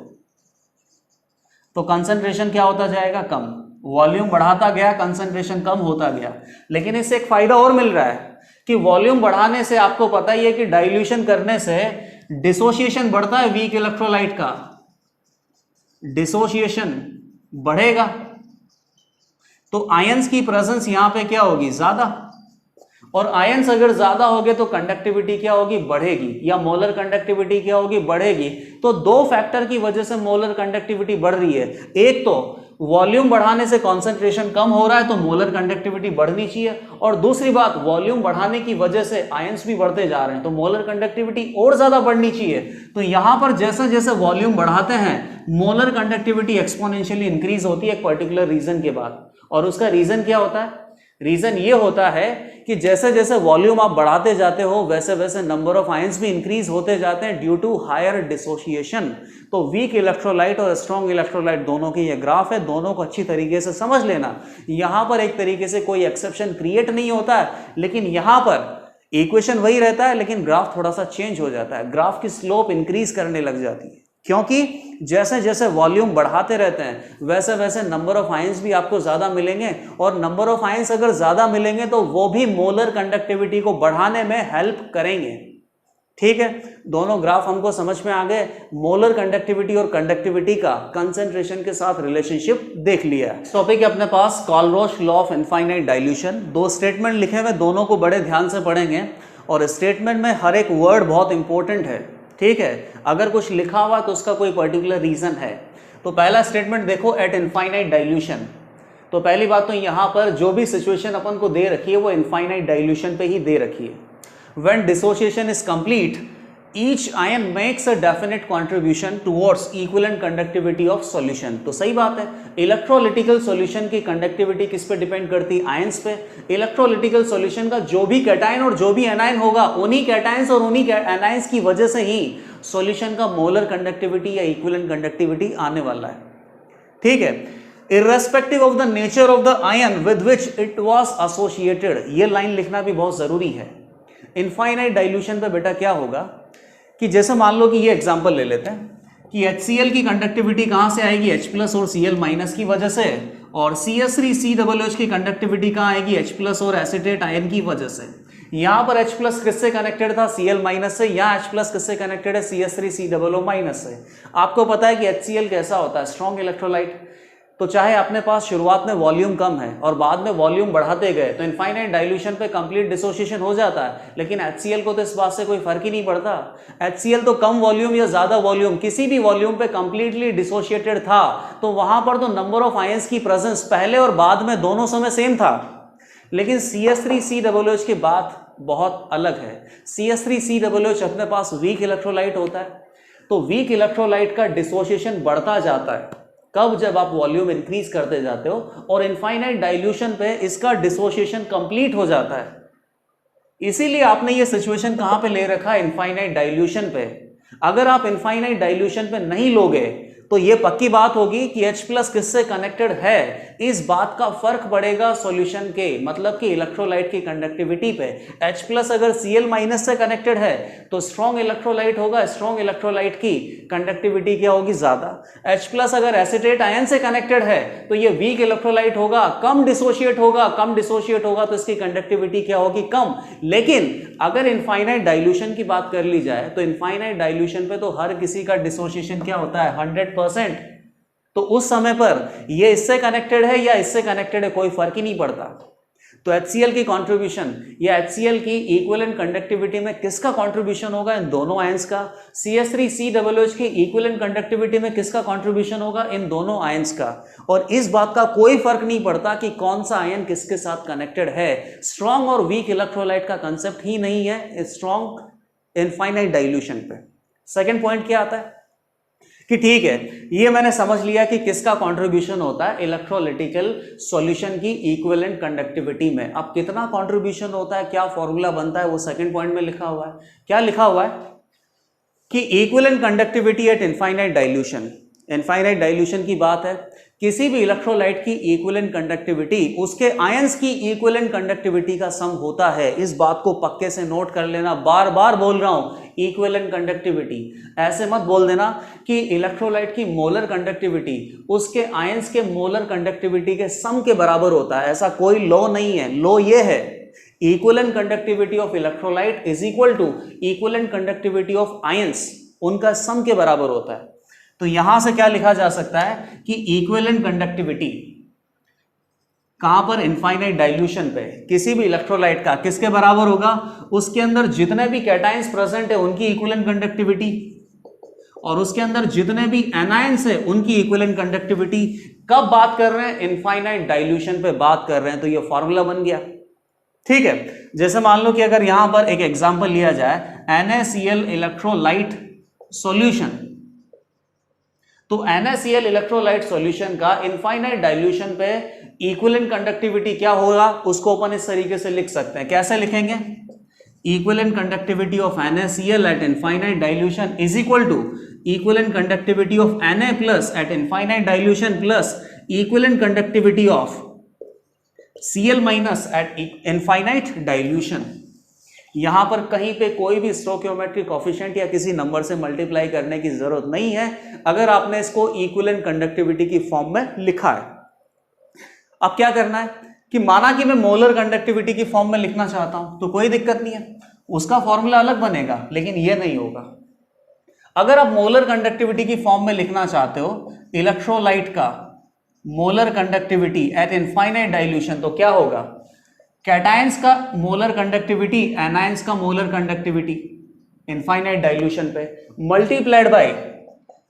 तो कंसेंट्रेशन क्या होता जाएगा, कम। वॉल्यूम बढ़ाता गया, कंसेंट्रेशन कम होता गया। लेकिन इससे एक फायदा और मिल रहा है कि वॉल्यूम बढ़ाने से आपको पता ही है कि डाइल्यूशन करने से डिसोसिएशन बढ़ता है, वीक इलेक्ट्रोलाइट का डिसोसिएशन बढ़ेगा, तो आयंस की प्रेजेंस यहां पे क्या होगी, ज्यादा, और आयंस अगर ज्यादा होगे तो कंडक्टिविटी क्या होगी, बढ़ेगी, या मोलर कंडक्टिविटी क्या होगी, बढ़ेगी। तो दो फैक्टर की वजह से मोलर कंडक्टिविटी बढ़ रही है। एक तो वॉल्यूम बढ़ाने से कॉन्सेंट्रेशन कम हो रहा है तो मोलर कंडक्टिविटी बढ़नी चाहिए, और दूसरी बात वॉल्यूम बढ़ाने की वजह से आयंस भी बढ़ते जा रहे हैं तो मोलर कंडक्टिविटी और ज्यादा बढ़नी चाहिए। तो यहां पर जैसे जैसे वॉल्यूम बढ़ाते हैं मोलर कंडक्टिविटी एक्सपोनेंशियली इंक्रीज होती है एक पर्टिकुलर रीजन के बाद, और उसका रीजन क्या होता है, रीजन ये होता है कि जैसे जैसे वॉल्यूम आप बढ़ाते जाते हो वैसे वैसे नंबर ऑफ आयंस भी इंक्रीज होते जाते हैं ड्यू टू हायर डिसोसिएशन। तो वीक इलेक्ट्रोलाइट और स्ट्रॉन्ग इलेक्ट्रोलाइट दोनों की ये ग्राफ है, दोनों को अच्छी तरीके से समझ लेना। यहां पर एक तरीके से कोई एक्सेप्शन क्रिएट नहीं होता है, लेकिन यहां पर इक्वेशन वही रहता है, लेकिन ग्राफ थोड़ा सा चेंज हो जाता है, ग्राफ की स्लोप इंक्रीज करने लग जाती है, क्योंकि जैसे जैसे वॉल्यूम बढ़ाते रहते हैं वैसे वैसे नंबर ऑफ आयंस भी आपको ज्यादा मिलेंगे, और नंबर ऑफ आयंस अगर ज्यादा मिलेंगे तो वो भी मोलर कंडक्टिविटी को बढ़ाने में हेल्प करेंगे। ठीक है, दोनों ग्राफ हमको समझ में आ गए। मोलर कंडक्टिविटी और कंडक्टिविटी का कंसंट्रेशन के साथ रिलेशनशिप देख लिया। टॉपिक है अपने पास कॉलरोच लॉ ऑफ इनफाइनाइट डाइल्यूशन। दो स्टेटमेंट लिखे हुए, दोनों को बड़े ध्यान से पढ़ेंगे, और स्टेटमेंट में हर एक वर्ड बहुत इंपॉर्टेंट है। ठीक है, अगर कुछ लिखा हुआ तो उसका कोई पर्टिकुलर रीजन है। तो पहला स्टेटमेंट देखो, एट इनफाइनाइट डाइल्यूशन। तो पहली बात तो यहां पर जो भी सिचुएशन अपन को दे रखी है वो इनफाइनाइट डाइल्यूशन पे ही दे रखी है। When dissociation is complete, each ion makes a definite contribution towards equivalent conductivity of solution। तो सही बात है, इलेक्ट्रोलिटिकल सॉल्यूशन की कंडक्टिविटी किस पे डिपेंड करती है? आयंस पे। इलेक्ट्रोलिटिकल सॉल्यूशन का जो भी कैटायन और जो भी एनायन होगा, उन्हीं कैटायंस और उन्हीं एनायंस की वजह से ही सॉल्यूशन का मोलर कंडक्टिविटी या इक्विवेलेंट कंडक्टिविटी आने वाला है। ठीक है, irrespective of the nature of the ion with which it was associated, ये लाइन लिखना भी बहुत जरूरी है। इनफाइनाइट डाइल्यूशन पे बेटा क्या होगा कि जैसे मान लो कि ये एग्जांपल ले लेते हैं कि HCl की कंडक्टिविटी कहां से आएगी? H+ और Cl- की वजह से, और CS3COOH की कंडक्टिविटी कहां आएगी? H+ और एसीटेट आयन की वजह से। यहां पर H+ किससे कनेक्टेड था? Cl- से। यहां H+ किससे कनेक्टेड है? CS3COO- से। आपको पता है कि HCl कैसा होता है? Strong electrolyte. तो चाहे अपने पास शुरुआत में वॉल्यूम कम है और बाद में वॉल्यूम बढ़ाते गए तो इनफाइनाइट डाइल्यूशन पे कंप्लीट डिसोसिएशन हो जाता है, लेकिन HCl को तो इस बात से कोई फर्क ही नहीं पड़ता। HCl तो कम वॉल्यूम या ज्यादा वॉल्यूम, किसी भी वॉल्यूम पे कंप्लीटली डिसोसिएटेड था, तो वहां पर तो नंबर ऑफ आयंस की प्रेजेंस पहले और बाद में दोनों समय सेम था। लेकिन CS3COOH की बात बहुत अलग है। CS3COOH अपने पास वीक इलेक्ट्रोलाइट होता है, तो वीक इलेक्ट्रोलाइट का डिसोसिएशन बढ़ता जाता है। कब? जब आप वॉल्यूम इंक्रीज करते जाते हो, और इनफाइनाइट डाइल्यूशन पे इसका डिसोसिएशन कंप्लीट हो जाता है। इसीलिए आपने ये सिचुएशन कहां पे ले रखा? इनफाइनाइट डाइल्यूशन पे। अगर आप इनफाइनाइट डाइल्यूशन पे नहीं लोगे तो ये पक्की बात होगी कि H+ किससे कनेक्टेड है, इस बात का फर्क पड़ेगा सॉल्यूशन के, मतलब कि इलेक्ट्रोलाइट की कंडक्टिविटी पे। H+ अगर Cl- से कनेक्टेड है तो स्ट्रॉन्ग इलेक्ट्रोलाइट होगा, स्ट्रॉन्ग इलेक्ट्रोलाइट की कंडक्टिविटी क्या होगी? ज्यादा। H+ अगर एसीटेट आयन से कनेक्टेड है तो ये वीक इलेक्ट्रोलाइट होगा, कम डिसोशिएट होगा, कम डिसोशिएट होगा तो इसकी कंडक्टिविटी क्या होगी? कम। लेकिन अगर इनफाइनाइट डाइल्यूशन की बात कर ली जाए तो इनफाइनाइट डाइल्यूशन पे तो हर किसी का डिसोसिएशन क्या होता है? 100%। तो उस समय पर ये इससे कनेक्टेड है या इससे कनेक्टेड है, कोई फर्क ही नहीं पड़ता। तो HCl की कंट्रीब्यूशन या HCl की इक्विवेलेंट कंडक्टिविटी में किसका कंट्रीब्यूशन होगा? इन दोनों आयंस का। CS3COOH की इक्विवेलेंट कंडक्टिविटी में किसका कंट्रीब्यूशन होगा? इन दोनों आयंस का। और इस बात का कोई फर्क नहीं पड़ता कि कौन सा आयन किसके साथ कनेक्टेड है। स्ट्रॉन्ग और वीक इलेक्ट्रोलाइट का कंसेप्ट ही नहीं है स्ट्रॉन्ग इनफाइनाइट डाइल्यूशन पे। सेकेंड पॉइंट क्या आता है कि ठीक है, ये मैंने समझ लिया कि किसका कंट्रीब्यूशन होता है इलेक्ट्रोलिटिकल सॉल्यूशन की इक्विवेलेंट कंडक्टिविटी में। अब कितना कंट्रीब्यूशन होता है, क्या फॉर्मूला बनता है, वो सेकंड पॉइंट में लिखा हुआ है। क्या लिखा हुआ है कि equivalent conductivity at infinite dilution. Infinite dilution की बात है, किसी भी इलेक्ट्रोलाइट की इक्विवेलेंट कंडक्टिविटी उसके आयंस की इक्विवेलेंट कंडक्टिविटी का सम होता है। इस बात को पक्के से नोट कर लेना, बार बार बोल रहा हूं, इक्विवेलेंट कंडक्टिविटी। ऐसे मत बोल देना कि इलेक्ट्रोलाइट की मोलर कंडक्टिविटी उसके आयंस के मोलर कंडक्टिविटी के सम के बराबर होता है। ऐसा कोई लॉ नहीं है। लॉ ये है, equivalent conductivity of electrolyte is equal to equivalent conductivity of ions, उनका सम के बराबर होता है। तो यहां से क्या लिखा जा सकता है कि इक्विवेलेंट कंडक्टिविटी कहां पर? इनफाइनाइट डाइल्यूशन पे किसी भी इलेक्ट्रोलाइट का किसके बराबर होगा? उसके अंदर जितने भी कैटायंस प्रेजेंट है उनकी इक्विवेलेंट कंडक्टिविटी, और उसके अंदर जितने भी एनायंस है उनकी इक्विवेलेंट कंडक्टिविटी। कब बात कर रहे हैं? इनफाइनाइट डाइल्यूशन पे बात कर रहे हैं। तो ये फॉर्मूला बन गया। ठीक है, जैसे मान लो कि अगर यहां पर एक एग्जांपल लिया जाए NaCl इलेक्ट्रोलाइट सॉल्यूशन, तो NaCl इलेक्ट्रोलाइट सॉल्यूशन का इनफाइनाइट डाइल्यूशन पे इक्विवेलेंट कंडक्टिविटी क्या होगा उसको अपन इस तरीके से लिख सकते हैं। कैसे लिखेंगे? Equivalent conductivity of NaCl at infinite dilution is equal to equivalent conductivity of Na plus at infinite dilution plus equivalent conductivity of Cl minus at infinite dilution. यहां पर कहीं पे कोई भी स्टोइकियोमेट्रिक कोएफिशिएंट या किसी नंबर से मल्टीप्लाई करने की जरूरत नहीं है अगर आपने इसको इक्विवेलेंट कंडक्टिविटी की फॉर्म में लिखा है। अब क्या करना है कि माना कि मैं मोलर कंडक्टिविटी की फॉर्म में लिखना चाहता हूं तो कोई दिक्कत नहीं है, उसका फॉर्मूला अलग बनेगा, लेकिन ये नहीं होगा। अगर आप मोलर कंडक्टिविटी की फॉर्म में लिखना चाहते हो इलेक्ट्रोलाइट का molar conductivity at infinite dilution, तो क्या होगा? कैटायंस का मोलर कंडक्टिविटी, एनायंस का मोलर कंडक्टिविटी इनफाइनाइट डाइल्यूशन पे multiplied by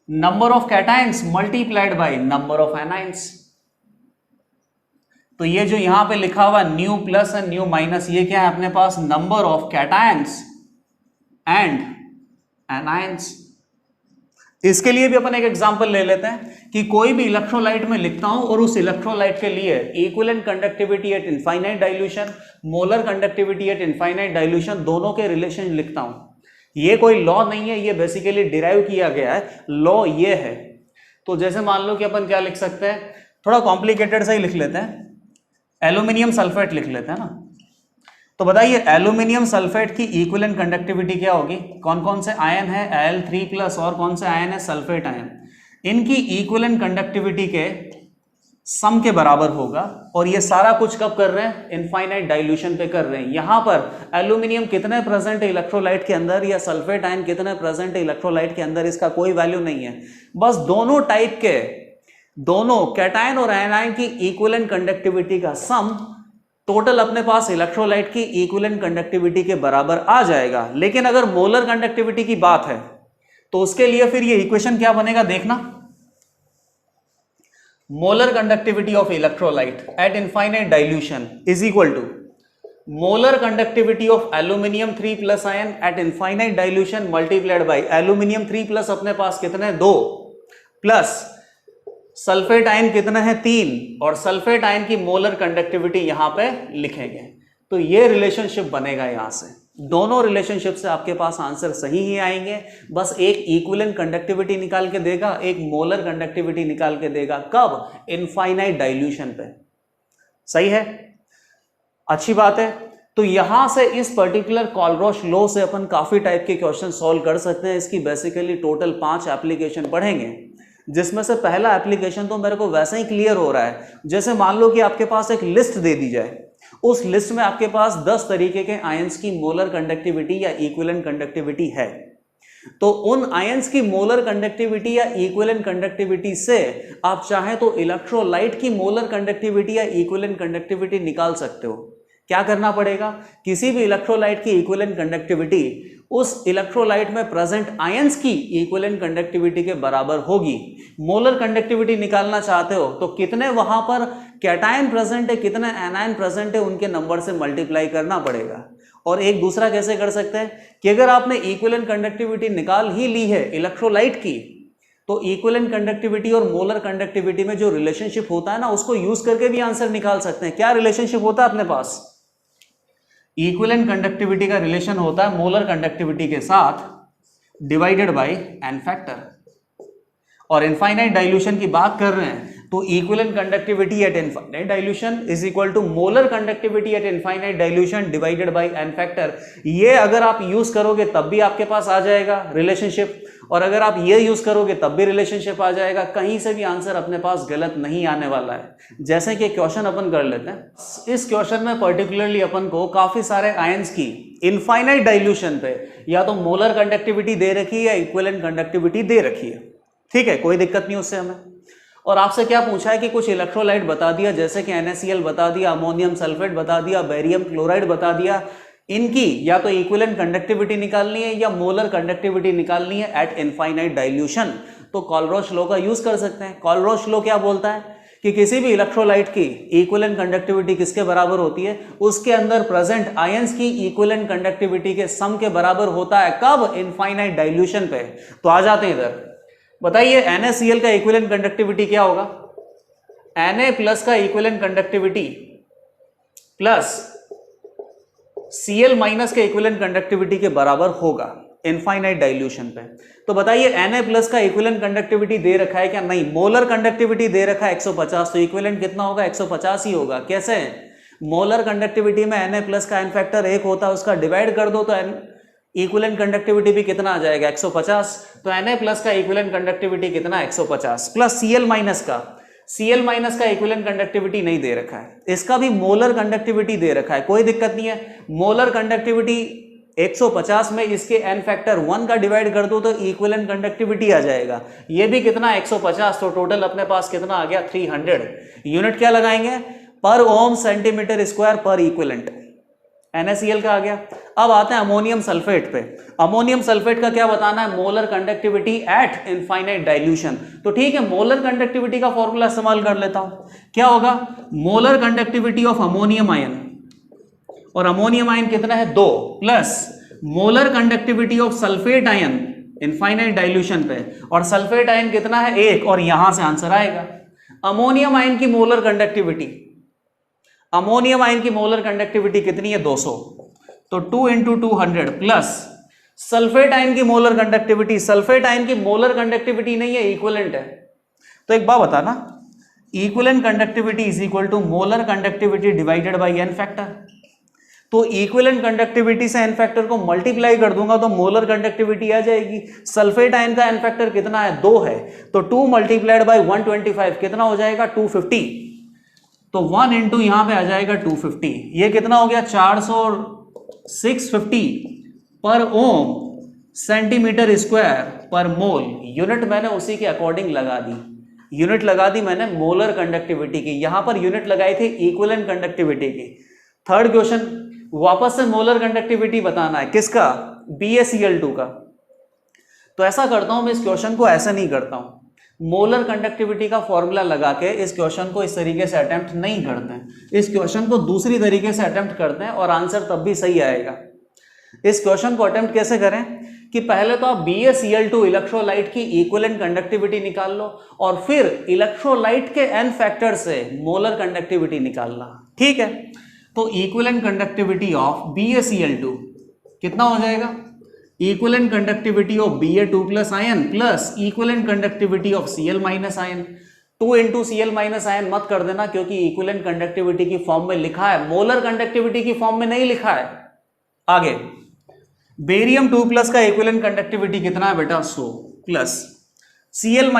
number of cations multiplied by number of anions. तो ये जो यहां पे लिखा हुआ nu plus and nu minus, ये क्या है अपने पास? Number of cations and anions. इसके लिए भी अपन एक एग्जांपल ले लेते हैं कि कोई भी इलेक्ट्रोलाइट में लिखता हूं और उस इलेक्ट्रोलाइट के लिए equivalent conductivity at infinite dilution, molar conductivity at infinite dilution, दोनों के रिलेशन लिखता हूं। ये कोई लॉ नहीं है, ये बेसिकली डिराइव किया गया है, लॉ ये है। तो जैसे मान लो कि अपन क्या लिख सकते हैं, थोड़ा कॉम्प्लिकेटेड सा ही लिख लेते हैं, एल्यूमिनियम सल्फेट लिख लेते हैं ना। तो बताइए एल्यूमिनियम सल्फेट की इक्विवेलेंट कंडक्टिविटी क्या होगी? कौन कौन से आयन है? Al3+ और कौन से आयन है? Sulphate ion. इनकी इक्विवेलेंट कंडक्टिविटी के सम के बराबर होगा। और ये सारा कुछ कब कर रहे हैं? इनफाइनाइट डाइल्यूशन पे कर रहे हैं। यहां पर एल्यूमिनियम कितने प्रेजेंट है इलेक्ट्रोलाइट के अंदर या सल्फेट आयन कितने प्रेजेंट है इलेक्ट्रोलाइट के अंदर, इसका कोई वैल्यू नहीं है। बस दोनों टाइप के, दोनों कैटायन और एनायन की इक्विवेलेंट कंडक्टिविटी का सम टोटल अपने पास इलेक्ट्रोलाइट की इक्विवेलेंट कंडक्टिविटी के बराबर आ जाएगा। लेकिन अगर मोलर कंडक्टिविटी की बात है तो उसके लिए फिर ये इक्वेशन क्या बनेगा देखना। Molar conductivity of electrolyte at infinite dilution is equal to molar conductivity of aluminium 3+ ion at infinite dilution multiplied by aluminium 3+ अपने पास कितने? 2 प्लस सल्फेट आयन कितने हैं? 3, और सल्फेट आयन की मोलर कंडक्टिविटी यहां पे लिखेंगे। तो ये रिलेशनशिप बनेगा यहां से। दोनों रिलेशनशिप से आपके पास आंसर सही ही आएंगे। बस एक इक्विवेलेंट कंडक्टिविटी निकाल के देगा, एक मोलर कंडक्टिविटी निकाल के देगा। कब? इनफाइनाइट डाइल्यूशन पे। सही है, अच्छी बात है। तो यहां से इस पर्टिकुलर कॉलरोश लॉ से अपन काफी टाइप के क्वेश्चन सॉल्व कर सकते हैं। इसकी बेसिकली टोटल 5 एप्लीकेशन पढ़ेंगे, जिसमें से पहला एप्लीकेशन तो मेरे को वैसे ही क्लियर हो रहा है। जैसे मान लो कि आपके पास एक लिस्ट दे दी जाए, उस लिस्ट में आपके पास 10 तरीके के आयंस की मोलर कंडक्टिविटी या इक्विवेलेंट कंडक्टिविटी है। तो उन आयंस की मोलर कंडक्टिविटी या इक्विवेलेंट कंडक्टिविटी से आप चाहें तो इलेक्ट्रोलाइट की मोलर कंडक्टिविटी या इक्विवेलेंट कंडक्टिविटी निकाल सकते हो। क्या करना पड़ेगा? किसी भी इलेक्ट्रोलाइट की इक्विवेलेंट कंडक्टिविटी उस इलेक्ट्रोलाइट में प्रेजेंट आयंस की इक्विवेलेंट कंडक्टिविटी के बराबर होगी। मोलर कंडक्टिविटी निकालना चाहते हो तो कितने वहां पर कैटायन प्रेजेंट है, कितने एनायन प्रेजेंट है, उनके नंबर से मल्टीप्लाई करना पड़ेगा। और एक दूसरा कैसे कर सकते हैं कि अगर आपने इक्विवेलेंट कंडक्टिविटी निकाल ही ली है इलेक्ट्रोलाइट की, तो इक्विवेलेंट कंडक्टिविटी और मोलर कंडक्टिविटी में जो रिलेशनशिप होता है ना, उसको यूज करके भी आंसर निकाल सकते हैं। क्या रिलेशनशिप होता है अपने पास? इक्विवेलेंट कंडक्टिविटी का रिलेशन होता है मोलर कंडक्टिविटी के साथ डिवाइडेड बाय n फैक्टर। और इनफाइनाइट डाइल्यूशन की बात कर रहे हैं तो equivalent conductivity at infinite dilution is equal to molar conductivity at infinite dilution divided by n factor. ये अगर आप यूज करोगे तब भी आपके पास आ जाएगा रिलेशनशिप, और अगर आप ये यूज करोगे तब भी रिलेशनशिप आ जाएगा। कहीं से भी आंसर अपने पास गलत नहीं आने वाला है। जैसे कि क्वेश्चन अपन कर लेते हैं। इस क्वेश्चन में पर्टिकुलरली अपन को काफी सारे आयंस की इनफाइनाइट डाइल्यूशन पे या तो मोलर कंडक्टिविटी दे रखी है या इक्विवेलेंट कंडक्टिविटी दे रखी है। ठीक है, कोई दिक्कत नहीं उससे हमें। और आपसे क्या पूछा है कि कुछ इलेक्ट्रोलाइट बता दिया, जैसे कि NaCl बता दिया, अमोनियम सल्फेट बता दिया, बेरियम क्लोराइड बता दिया। इनकी या तो इक्विवेलेंट कंडक्टिविटी निकालनी है या मोलर कंडक्टिविटी निकालनी है एट इनफाइनाइट डाइल्यूशन। तो कॉलरोश लॉ का यूज कर सकते हैं। कॉलरोश लॉ क्या बोलता है कि किसी भी इलेक्ट्रोलाइट की इक्विवेलेंट कंडक्टिविटी किसके बराबर होती है? उसके अंदर प्रेजेंट आयंस की इक्विवेलेंट कंडक्टिविटी के सम के बराबर होता है। कब? इनफाइनाइट डाइल्यूशन पे। तो आ जाते हैं इधर। बताइए NaCl का इक्विवेलेंट कंडक्टिविटी क्या होगा? Na प्लस का equivalent conductivity plus Cl minus के इक्विवेलेंट कंडक्टिविटी के बराबर होगा इनफाइनाइट डाइल्यूशन पे। तो बताइए Na प्लस का इक्विवेलेंट कंडक्टिविटी दे रखा है क्या? नहीं। मोलर कंडक्टिविटी दे रखा है 150, तो इक्विवेलेंट कितना होगा? 150 ही होगा। कैसे? मोलर कंडक्टिविटी में Na प्लस का एन फैक्टर 1 होता है, उसका डिवाइड कर दो तो इक्विवेलेंट कंडक्टिविटी भी कितना आ जाएगा? 150। तो Na प्लस का इक्विवेलेंट कंडक्टिविटी कितना? 150 प्लस Cl माइनस का इक्विवेलेंट कंडक्टिविटी नहीं दे रखा है, इसका भी मोलर कंडक्टिविटी दे रखा है, कोई दिक्कत नहीं है। मोलर कंडक्टिविटी 150 में इसके n फैक्टर 1 का डिवाइड कर दो तो इक्विवेलेंट कंडक्टिविटी आ जाएगा। ये भी कितना? 150। तो टोटल अपने पास कितना आ गया? 300। यूनिट क्या लगाएंगे? पर ओम सेंटीमीटर स्क्वायर पर इक्विवेलेंट। NaCl का आ गया। अब आते हैं अमोनियम सल्फेट पे। अमोनियम सल्फेट का क्या बताना है? Molar conductivity at infinite dilution. तो ठीक है, मोलर कंडक्टिविटी का फॉर्मूला इस्तेमाल कर लेता हूं। क्या होगा? Molar conductivity of ammonium ion, और अमोनियम आयन कितना है? 2, plus molar conductivity of sulphate ion infinite dilution पे, और सल्फेट आयन कितना है? 1, और यहां से आंसर आएगा। अमोनियम आयन की मोलर कंडक्टिविटी, अमोनियम आयन की मोलर कंडक्टिविटी कितनी है? 200। तो 2 × 200 प्लस सल्फेट आयन की मोलर कंडक्टिविटी, सल्फेट आयन की मोलर कंडक्टिविटी नहीं है, इक्विवेलेंट है। तो एक बात बताना, equivalent conductivity is equal to molar conductivity divided by N factor. तो इक्विवेलेंट कंडक्टिविटी से एन फैक्टर को मल्टीप्लाई कर दूंगा तो मोलर कंडक्टिविटी आ जाएगी। सल्फेट आयन का एन फैक्टर कितना है? 2 है। तो 2 मल्टीप्लाइड बाय 125 कितना हो जाएगा? 250। तो 1 इंटू यहां पे आ जाएगा 250। ये कितना हो गया? 650 पर ओम सेंटीमीटर स्क्वायर पर मोल। यूनिट मैंने उसी के अकॉर्डिंग लगा दी, यूनिट लगा दी मैंने मोलर कंडक्टिविटी की। यहां पर यूनिट लगाई थी इक्विवेलेंट कंडक्टिविटी की। थर्ड क्वेश्चन, वापस से मोलर कंडक्टिविटी बताना है। किसका? BaCl2 का। तो ऐसा करता हूं, मैं इस क्वेश्चन को ऐसा नहीं करता हूं, मोलर कंडक्टिविटी का फॉर्मूला लगा के इस क्वेश्चन को इस तरीके से अटेम्प्ट नहीं करते हैं, इस क्वेश्चन को दूसरी तरीके से अटेम्प्ट करते हैं और आंसर तब भी सही आएगा। इस क्वेश्चन को अटेम्प्ट कैसे करें कि पहले तो आप BaCl2 इलेक्ट्रोलाइट की इक्विवेलेंट कंडक्टिविटी निकाल लो और फिर इलेक्ट्रोलाइट के n फैक्टर से मोलर कंडक्टिविटी निकालना। ठीक है, तो इक्विवेलेंट कंडक्टिविटी ऑफ BaCl2 कितना हो जाएगा? Equivalent conductivity of Ba2 plus ion plus equivalent conductivity of Cl minus ion. 2 into Cl minus ion मत कर देना, क्योंकि इक्विवेलेंट कंडक्टिविटी की फॉर्म में लिखा है, मोलर कंडक्टिविटी की फॉर्म में नहीं लिखा है। आगे बेरियम 2 प्लस का इक्विवेलेंट कंडक्टिविटी कितना है बेटा? 100 प्लस Cl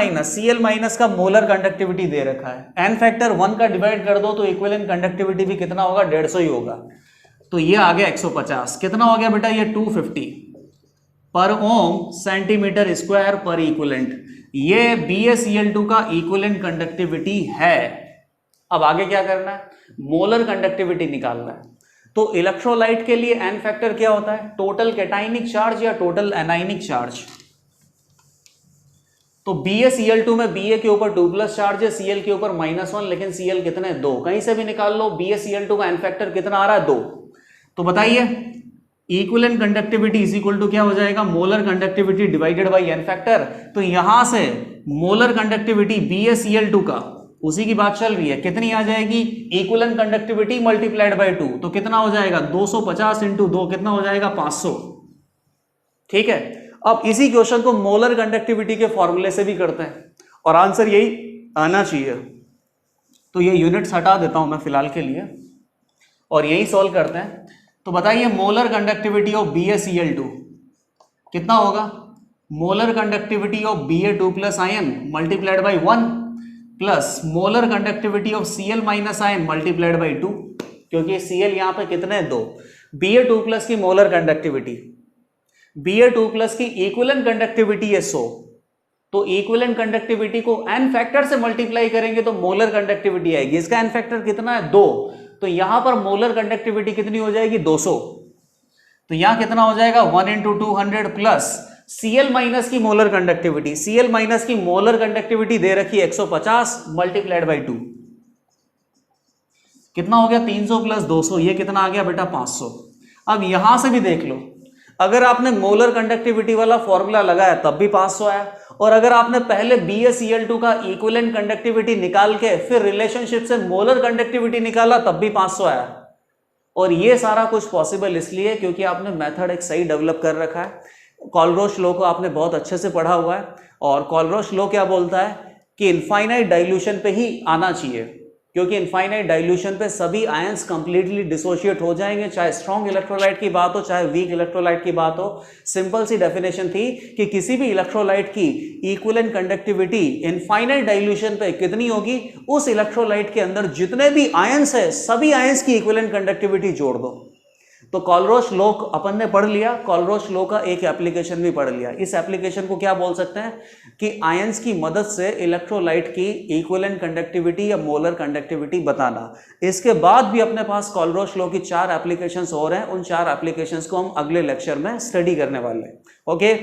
माइनस का मोलर कंडक्टिविटी दे रखा है, एन फैक्टर 1 का डिवाइड कर दो तो इक्विवेलेंट कंडक्टिविटी भी कितना होगा? 150 ही होगा। तो ये आ गया 150। कितना हो गया बेटा? ये 250 पर ओम सेंटीमीटर स्क्वायर पर इक्विवेलेंट। ये BaCl2 का इक्विवेलेंट कंडक्टिविटी है। अब आगे क्या करना है? मोलर कंडक्टिविटी निकालना है। तो इलेक्ट्रोलाइट के लिए एन फैक्टर क्या होता है? टोटल कैटाइनिक चार्ज या टोटल एनाइनिक चार्ज। तो BaCl2 में Ba के ऊपर 2 प्लस चार्ज है, Cl के ऊपर -1, लेकिन Cl कितने? 2। कहीं से भी निकाल लो, BaCl2 का एन फैक्टर कितना आ रहा है? 2। तो बताइए equivalent conductivity is equal to क्या हो जाएगा? Molar conductivity divided by N factor. तो यहां से मोलर कंडक्टिविटी BaCl2 का, उसी की बात चल रही है, कितनी आ जाएगी? Equivalent conductivity multiplied by 2। तो कितना हो जाएगा? 250 इंटू 2 कितना हो जाएगा? 500। ठीक है, अब इसी क्वेश्चन को मोलर कंडक्टिविटी के फॉर्मूले से भी करते हैं और आंसर यही आना चाहिए। तो ये यूनिट्स हटा देता हूं मैं फिलहाल के लिए और यही सॉल्व करते हैं। तो बताइए मोलर कंडक्टिविटी ऑफ BaCl2 कितना होगा? Molar conductivity of Ba2 plus ion multiplied by 1 plus molar conductivity of Cl minus ion multiplied by 2, क्योंकि Cl यहां पे कितने हैं? 2। Ba2 प्लस की मोलर कंडक्टिविटी, Ba2 प्लस की इक्विवेलेंट कंडक्टिविटी है 100। तो इक्विवेलेंट कंडक्टिविटी को n फैक्टर से मल्टीप्लाई करेंगे तो मोलर कंडक्टिविटी आएगी। इसका n फैक्टर कितना है? 2। तो यहां पर मोलर कंडक्टिविटी कितनी हो जाएगी? 200। तो यहां कितना हो जाएगा? 1 इंटू 200 प्लस Cl माइनस की मोलर कंडक्टिविटी, Cl माइनस की मोलर कंडक्टिविटी दे रखी है 150 मल्टीप्लाइड बाय 2। कितना हो गया? 300 प्लस 200, ये कितना आ गया बेटा? 500। अब यहां से भी देख लो, अगर आपने मोलर कंडक्टिविटी वाला फॉर्मूला लगाया तब भी 500 आया, और अगर आपने पहले BaCl2 का इक्विवेलेंट कंडक्टिविटी निकाल के फिर रिलेशनशिप से मोलर कंडक्टिविटी निकाला तब भी 500 आया। और ये सारा कुछ पॉसिबल इसलिए क्योंकि आपने मेथड एक सही डेवलप कर रखा है। कॉलरोच लॉ को आपने बहुत अच्छे से पढ़ा हुआ है और कॉलरोच लॉ क्या बोलता है कि इनफाइनाइट डाइल्यूशन पे ही आना चाहिए, क्योंकि इनफाइनाइट डाइल्यूशन पे सभी आयंस कंप्लीटली डिसोशिएट हो जाएंगे, चाहे स्ट्रॉन्ग इलेक्ट्रोलाइट की बात हो चाहे वीक इलेक्ट्रोलाइट की बात हो। सिंपल सी डेफिनेशन थी कि किसी भी इलेक्ट्रोलाइट की इक्विवेलेंट कंडक्टिविटी इनफाइनाइट डाइल्यूशन पे कितनी होगी, उस इलेक्ट्रोलाइट के अंदर जितने भी आयंस है सभी आयंस की इक्विवेलेंट कंडक्टिविटी जोड़ दो। तो कॉलरोच लॉ अपन ने पढ़ लिया, कॉलरोच लॉ का एक एप्लीकेशन भी पढ़ लिया। इस एप्लीकेशन को क्या बोल सकते हैं कि आयंस की मदद से इलेक्ट्रोलाइट की इक्विवेलेंट कंडक्टिविटी या मोलर कंडक्टिविटी बताना। इसके बाद भी अपने पास कॉलरोच लॉ की 4 एप्लीकेशंस और हैं, उन 4 एप्लीकेशंस को हम अगले लेक्चर में स्टडी करने वाले हैं। ओके।